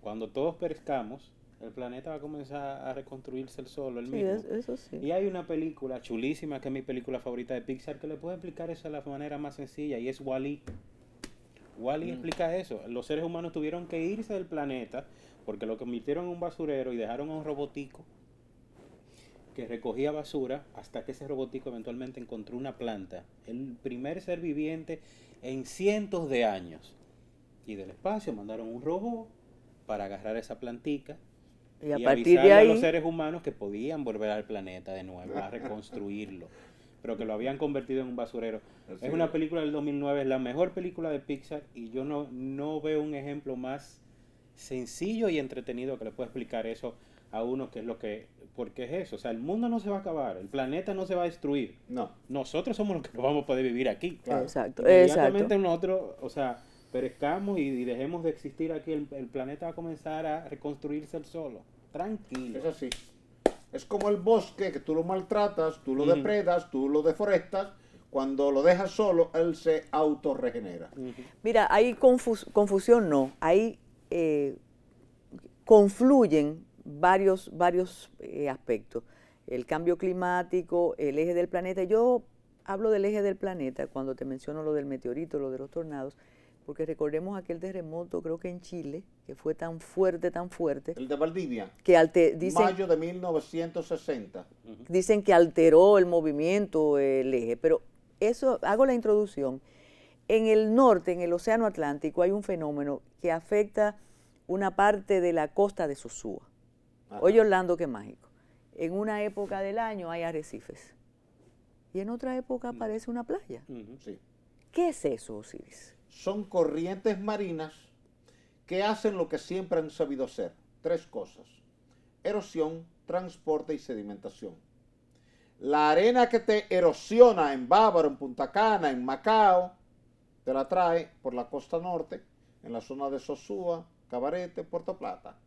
cuando todos perezcamos, el planeta va a comenzar a reconstruirse el solo, el mismo. Eso sí. Y hay una película chulísima, que es mi película favorita de Pixar, que le puede explicar eso de la manera más sencilla, y es Wall-E. Wall-E explica eso. Los seres humanos tuvieron que irse del planeta porque lo convirtieron en un basurero y dejaron a un robotico que recogía basura, hasta que ese robotico eventualmente encontró una planta, el primer ser viviente en cientos de años. Y del espacio mandaron un robot para agarrar esa plantica Y a y partir avisarle de a ahí, los seres humanos que podían volver al planeta de nuevo, a reconstruirlo, pero que lo habían convertido en un basurero. Así Es una es. película del 2009, es la mejor película de Pixar, y yo no veo un ejemplo más sencillo y entretenido que le pueda explicar eso a uno, que es lo que, porque es eso, o sea, el mundo no se va a acabar, el planeta no se va a destruir, No. nosotros somos los que no vamos a poder vivir aquí. Claro. exacto, Inmediatamente exacto. nosotros, o sea, perezcamos y dejemos de existir aquí, el planeta va a comenzar a reconstruirse el solo, tranquilo. Es así. Es como el bosque, que tú lo maltratas, tú lo Ujú. depredas, tú lo deforestas. Cuando lo dejas solo, él se autorregenera. Mira, hay confusión, no, hay confluyen varios aspectos. El cambio climático, el eje del planeta. Yo hablo del eje del planeta cuando te menciono lo del meteorito, lo de los tornados, porque recordemos aquel terremoto, creo que en Chile, que fue tan fuerte, El de Valdivia, que dicen, mayo de 1960. dicen que alteró el movimiento, el eje, pero eso, hago la introducción. En el norte, en el Océano Atlántico, hay un fenómeno que afecta una parte de la costa de Sosúa. Oye, Orlando, qué mágico. En una época del año hay arrecifes y en otra época aparece una playa. Sí. ¿Qué es eso, Osiris? Son corrientes marinas que hacen lo que siempre han sabido hacer. 3 cosas: erosión, transporte y sedimentación. La arena que te erosiona en Bávaro, en Punta Cana, en Macao, te la trae por la costa norte, en la zona de Sosúa, Cabarete, Puerto Plata.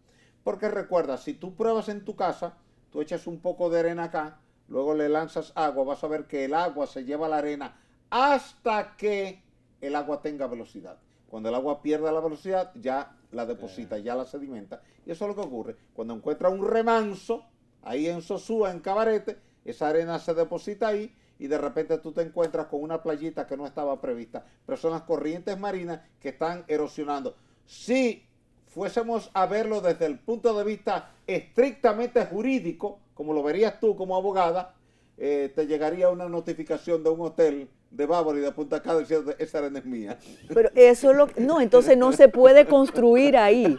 Porque recuerda, si tú pruebas en tu casa, tú echas un poco de arena acá, luego le lanzas agua, vas a ver que el agua se lleva la arena hasta que el agua tenga velocidad. Cuando el agua pierda la velocidad, ya la deposita, ya la sedimenta. Y eso es lo que ocurre. Cuando encuentra un remanso, ahí en Sosúa, en Cabarete, esa arena se deposita ahí y de repente tú te encuentras con una playita que no estaba prevista. Pero son las corrientes marinas que están erosionando. Si fuésemos a verlo desde el punto de vista estrictamente jurídico, como lo verías tú como abogada, te llegaría una notificación de un hotel de Bávaro y de Punta Cana diciendo esa arena es mía. Pero eso es lo que, no, entonces no se puede construir ahí.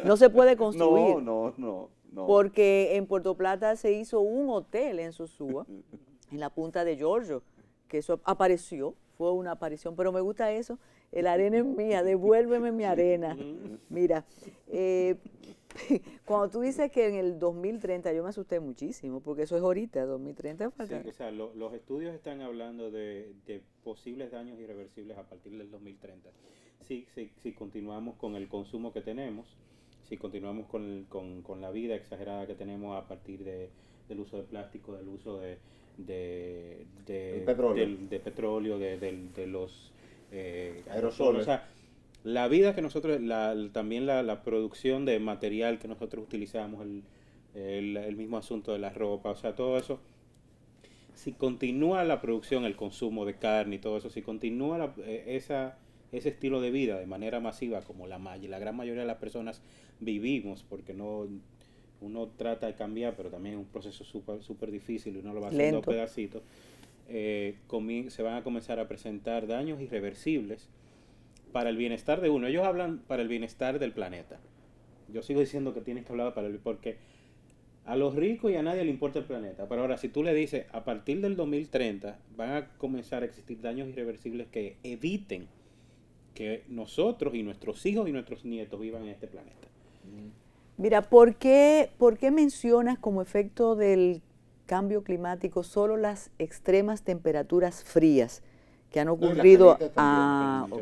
No se puede construir. No. Porque en Puerto Plata se hizo un hotel en Sosúa, en la punta de Giorgio, que eso apareció, fue una aparición, pero me gusta eso. La arena es mía, devuélveme mi arena. Mira, cuando tú dices que en el 2030, yo me asusté muchísimo, porque eso es ahorita, 2030 falta. Sí, o sea, los estudios están hablando de posibles daños irreversibles a partir del 2030. Si continuamos con el consumo que tenemos, si continuamos con la vida exagerada que tenemos a partir del uso de plástico, del uso de petróleo, de los aerosoles. O sea, la vida que nosotros, también la producción de material que nosotros utilizamos, el mismo asunto de la ropa, o sea, todo eso, si continúa la producción, el consumo de carne y todo eso, si continúa ese estilo de vida de manera masiva como la gran mayoría de las personas vivimos, porque uno trata de cambiar, pero también es un proceso súper difícil y uno lo va haciendo a pedacitos, se van a comenzar a presentar daños irreversibles para el bienestar de uno. Ellos hablan para el bienestar del planeta. Yo sigo diciendo que tienes que hablar porque a los ricos y a nadie le importa el planeta. Pero ahora, si tú le dices, a partir del 2030 van a comenzar a existir daños irreversibles que eviten que nosotros y nuestros hijos y nuestros nietos vivan en este planeta. Mira, ¿por qué mencionas como efecto del cambio climático solo las extremas temperaturas frías que han ocurrido?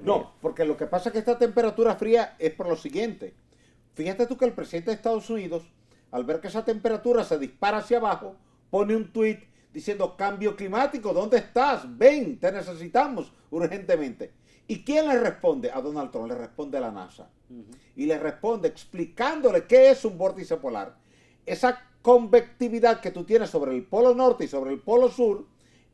No, porque lo que pasa es que esta temperatura fría es por lo siguiente. Fíjate tú que el presidente de Estados Unidos, al ver que esa temperatura se dispara hacia abajo, pone un tuit diciendo: cambio climático, ¿dónde estás? Ven, te necesitamos urgentemente. ¿Y quién le responde? A Donald Trump le responde a la NASA. Y le responde explicándole qué es un vórtice polar. Esa convectividad que tú tienes sobre el polo norte y sobre el polo sur,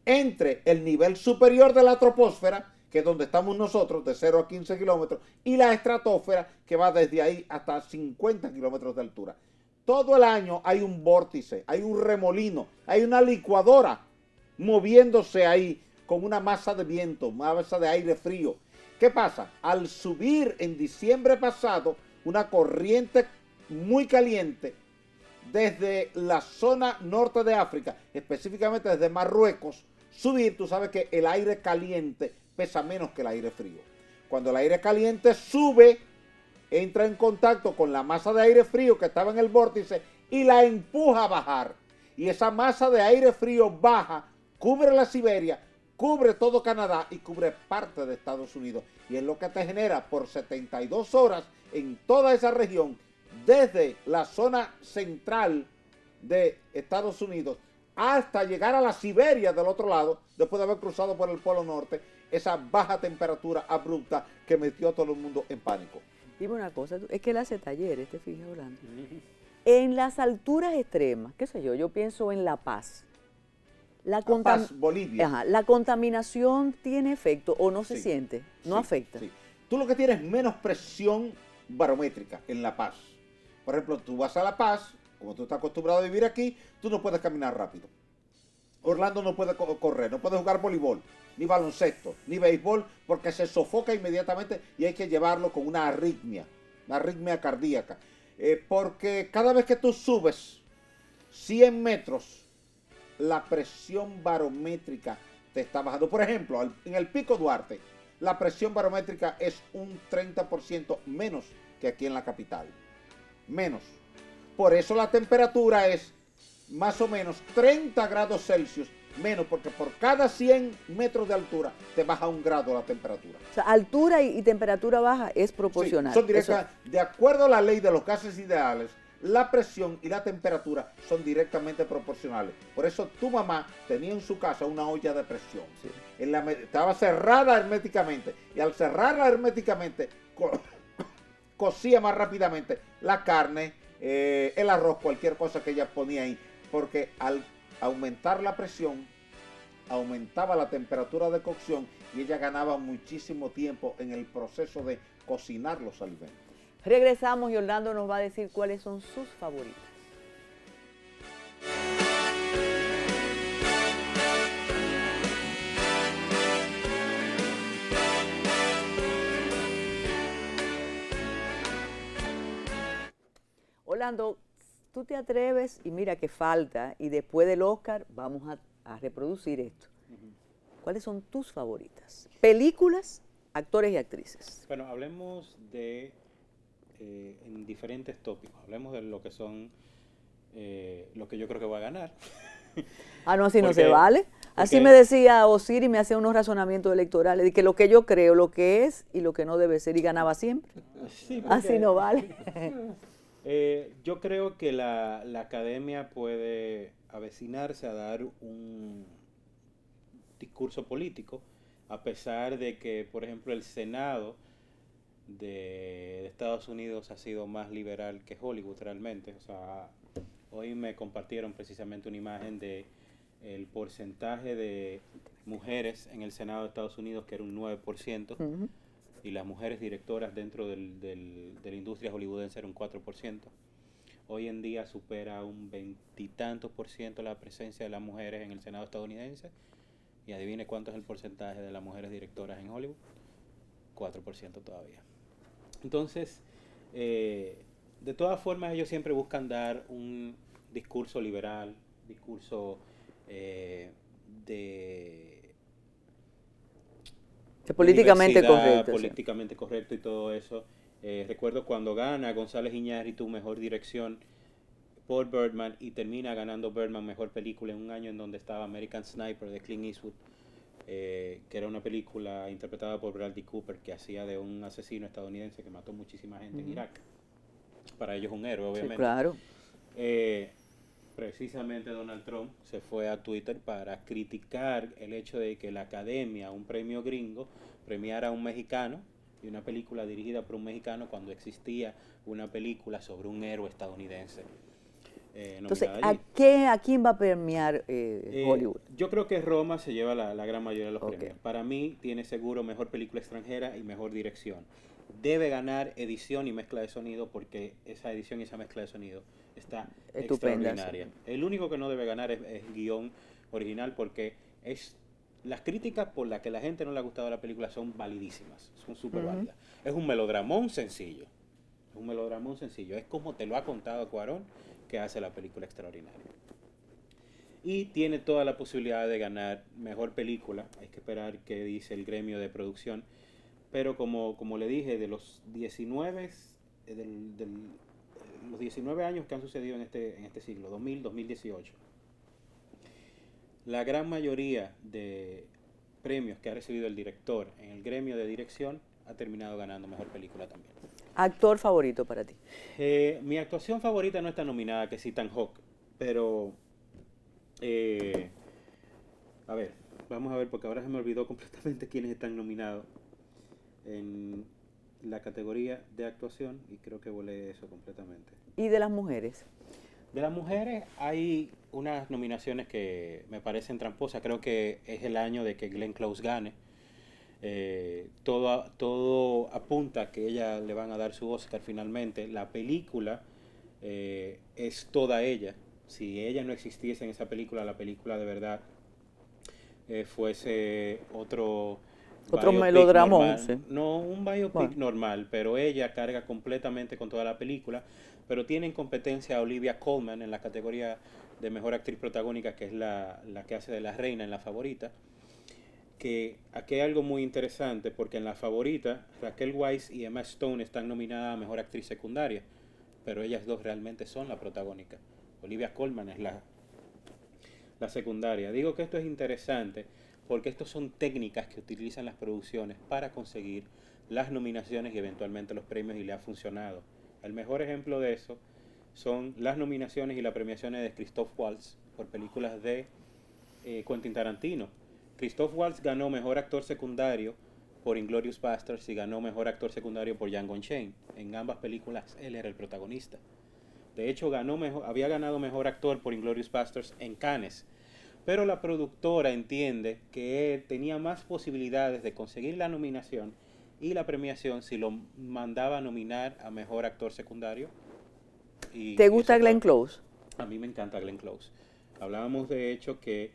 entre el nivel superior de la troposfera, que es donde estamos nosotros, de 0 a 15 kilómetros, y la estratosfera, que va desde ahí hasta 50 kilómetros de altura. Todo el año hay un vórtice, hay un remolino, hay una licuadora moviéndose ahí con una masa de viento, una masa de aire frío. ¿Qué pasa? Al subir en diciembre pasado una corriente muy caliente desde la zona norte de África, específicamente desde Marruecos, subir, tú sabes que el aire caliente pesa menos que el aire frío. Cuando el aire caliente sube, entra en contacto con la masa de aire frío que estaba en el vórtice y la empuja a bajar. Y esa masa de aire frío baja, cubre la Siberia, cubre todo Canadá y cubre parte de Estados Unidos. Y es lo que te genera por 72 horas en toda esa región, desde la zona central de Estados Unidos hasta llegar a la Siberia del otro lado, después de haber cruzado por el Polo Norte, esa baja temperatura abrupta que metió a todo el mundo en pánico. Dime una cosa, es que él hace talleres, te fijas, Orlando. En las alturas extremas, qué sé yo pienso en La Paz. La Paz, Bolivia. Ajá, ¿la contaminación tiene efecto o no se siente? ¿No sí, afecta? Sí. tú lo que tienes es menos presión barométrica en La Paz. Por ejemplo, tú vas a La Paz, como tú estás acostumbrado a vivir aquí, tú no puedes caminar rápido. Orlando no puede correr, no puede jugar voleibol, ni baloncesto, ni béisbol, porque se sofoca inmediatamente y hay que llevarlo con una arritmia cardíaca. Porque cada vez que tú subes 100 metros, la presión barométrica te está bajando. Por ejemplo, en el Pico Duarte, la presión barométrica es un 30% menos que aquí en la capital. Menos. Por eso la temperatura es más o menos 30 grados Celsius menos, porque por cada 100 metros de altura te baja 1 grado la temperatura. O sea, altura y temperatura baja es proporcional. Sí, son directas. De acuerdo a la ley de los gases ideales, la presión y la temperatura son directamente proporcionales. Por eso tu mamá tenía en su casa una olla de presión. Sí. Estaba cerrada herméticamente. Y al cerrarla herméticamente, cocía más rápidamente la carne, el arroz, cualquier cosa que ella ponía ahí. Porque al aumentar la presión, aumentaba la temperatura de cocción y ella ganaba muchísimo tiempo en el proceso de cocinar los alimentos. Regresamos y Orlando nos va a decir cuáles son sus favoritas. Orlando, tú te atreves y mira que falta, y después del Oscar vamos a reproducir esto. ¿Cuáles son tus favoritas? Películas, actores y actrices. Bueno, hablemos de, en diferentes tópicos, hablemos de lo que son, lo que yo creo que va a ganar. Ah, no, así no se vale. Así me decía Osiris, me hacía unos razonamientos electorales, de que lo que yo creo, lo que es y lo que no debe ser, y ganaba siempre. Sí, así no vale. Yo creo que la academia puede avecinarse a dar un discurso político, a pesar de que, por ejemplo, el Senado de Estados Unidos ha sido más liberal que Hollywood realmente. O sea, hoy me compartieron precisamente una imagen de el porcentaje de mujeres en el Senado de Estados Unidos, que era un 9%, y las mujeres directoras dentro de la industria hollywoodense era un 4%. Hoy en día supera un 20 y tantos % la presencia de las mujeres en el Senado estadounidense. Y adivine cuánto es el porcentaje de las mujeres directoras en Hollywood. 4% todavía. Entonces, de todas formas, ellos siempre buscan dar un discurso liberal, discurso políticamente correcto. Políticamente correcto y todo eso. Recuerdo cuando gana González Iñárritu mejor dirección por Birdman, y termina ganando Birdman mejor película en un año en donde estaba American Sniper de Clint Eastwood, que era una película interpretada por Bradley Cooper, que hacía de un asesino estadounidense que mató muchísima gente en Irak. Para ellos un héroe, obviamente. Sí, claro. Precisamente Donald Trump se fue a Twitter para criticar el hecho de que la academia, un premio gringo, premiara a un mexicano y una película dirigida por un mexicano cuando existía una película sobre un héroe estadounidense. Entonces, ¿a quién va a premiar Hollywood? Yo creo que Roma se lleva la gran mayoría de los premios. Para mí tiene seguro mejor película extranjera y mejor dirección. Debe ganar edición y mezcla de sonido, porque esa edición y esa mezcla de sonido está estupenda, extraordinaria. Sí. El único que no debe ganar es guión original, porque las críticas por las que la gente no le ha gustado la película son validísimas, son súper válidas. Es un melodramón sencillo. Es como te lo ha contado Cuarón, que hace la película extraordinaria. Y tiene toda la posibilidad de ganar mejor película. Hay que esperar qué dice el gremio de producción. Pero como le dije, de los 19 los 19 años que han sucedido en este siglo, 2000-2018, la gran mayoría de premios que ha recibido el director en el gremio de dirección ha terminado ganando mejor película también. ¿Actor favorito para ti? Mi actuación favorita no está nominada, que es Ethan Hawke, pero a ver, vamos a ver, porque ahora se me olvidó completamente quiénes están nominados en la categoría de actuación, y creo que volé eso completamente. ¿Y de las mujeres? De las mujeres hay unas nominaciones que me parecen tramposas. Creo que es el año de que Glenn Close gane. Todo apunta a que ella le van a dar su Oscar finalmente. La película es toda ella. Si ella no existiese en esa película, la película de verdad fuese otro biopic melodramón, normal. sí. No, un biopic normal, pero ella carga completamente con toda la película. Pero tiene en competencia a Olivia Colman en la categoría de mejor actriz protagónica, que es la que hace de la reina en La Favorita. Que aquí hay algo muy interesante, porque en La Favorita Raquel Weisz y Emma Stone están nominadas a mejor actriz secundaria, pero ellas dos realmente son la protagónica. Olivia Colman es la secundaria. Digo que esto es interesante porque estas son técnicas que utilizan las producciones para conseguir las nominaciones y eventualmente los premios, y le ha funcionado. El mejor ejemplo de eso son las nominaciones y las premiaciones de Christoph Waltz por películas de Quentin Tarantino. Christoph Waltz ganó mejor actor secundario por Inglourious Basterds y ganó mejor actor secundario por Django Unchained. En ambas películas él era el protagonista. De hecho, había ganado mejor actor por Inglourious Basterds en Cannes. Pero la productora entiende que tenía más posibilidades de conseguir la nominación y la premiación si lo mandaba a nominar a mejor actor secundario. ¿Te gusta Glenn Close? A mí me encanta Glenn Close. Hablábamos de hecho que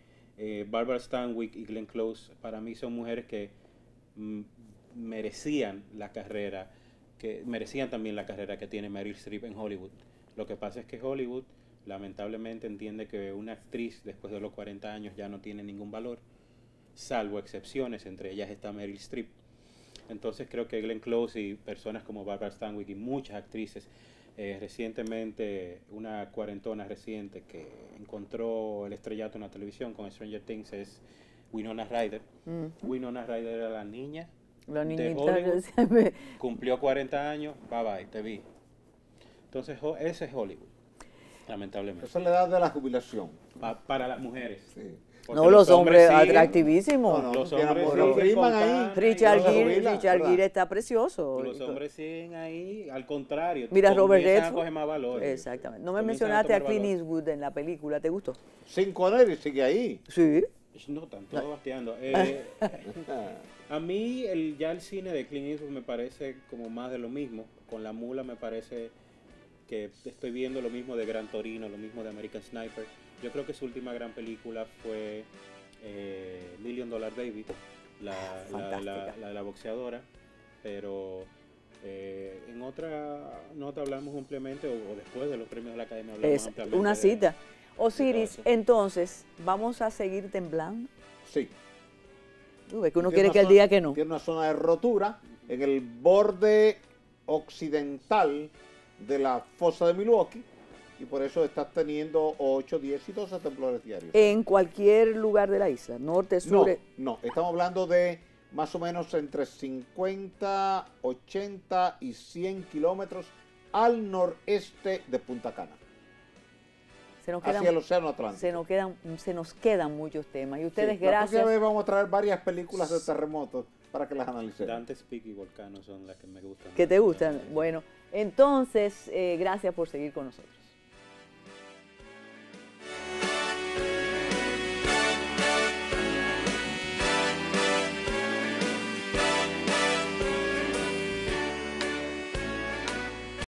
Barbara Stanwyck y Glenn Close para mí son mujeres que merecían también la carrera que tiene Meryl Streep en Hollywood. Lo que pasa es que Hollywood lamentablemente entiende que una actriz después de los 40 años ya no tiene ningún valor, salvo excepciones, entre ellas está Meryl Streep. Entonces creo que Glenn Close y personas como Barbara Stanwyck y muchas actrices, recientemente una cuarentona reciente que encontró el estrellato en la televisión con Stranger Things es Winona Ryder. Winona Ryder era la niña de Hollywood, cumplió 40 años, bye bye, te vi. Entonces ese es Hollywood, lamentablemente. Esa es la edad de la jubilación. Para las mujeres. Sí. No, los hombres atractivísimos. Los hombres siguen ahí. Richard Gere está precioso. Los hombres siguen ahí, al contrario. Mira, Robert comienzan a Redford. coger más valor. Exactamente. No me Comienzan mencionaste a tomar Clint valor. Eastwood en la película, ¿te gustó? Sin Connery sigue ahí. Sí. No, están todos basteando. A mí ya el cine de Clint Eastwood me parece como más de lo mismo. Con La Mula me parece que estoy viendo lo mismo de Gran Torino, lo mismo de American Sniper. Yo creo que su última gran película fue $1 Million Baby, la de la boxeadora, pero en otra nota hablamos ampliamente, o después de los premios de la Academia hablamos ampliamente. Una cita. Osiris, entonces, ¿vamos a seguir temblando? Sí. Tú ves que uno quiere que él diga que no. Tiene una zona de rotura en el borde occidental de la fosa de Milwaukee, y por eso estás teniendo 8, 10 y 12 temblores diarios. En cualquier lugar de la isla, norte, sur. No, estamos hablando de más o menos entre 50, 80 y 100 kilómetros al noreste de Punta Cana, hacia el Océano Atlántico. Se nos quedan muchos temas. Y ustedes, La próxima gracias. vez vamos a traer varias películas de terremotos para que las analicemos. Dante's Peak y Volcano son las que me gustan. ¿Que te gustan? Bueno, entonces, gracias por seguir con nosotros.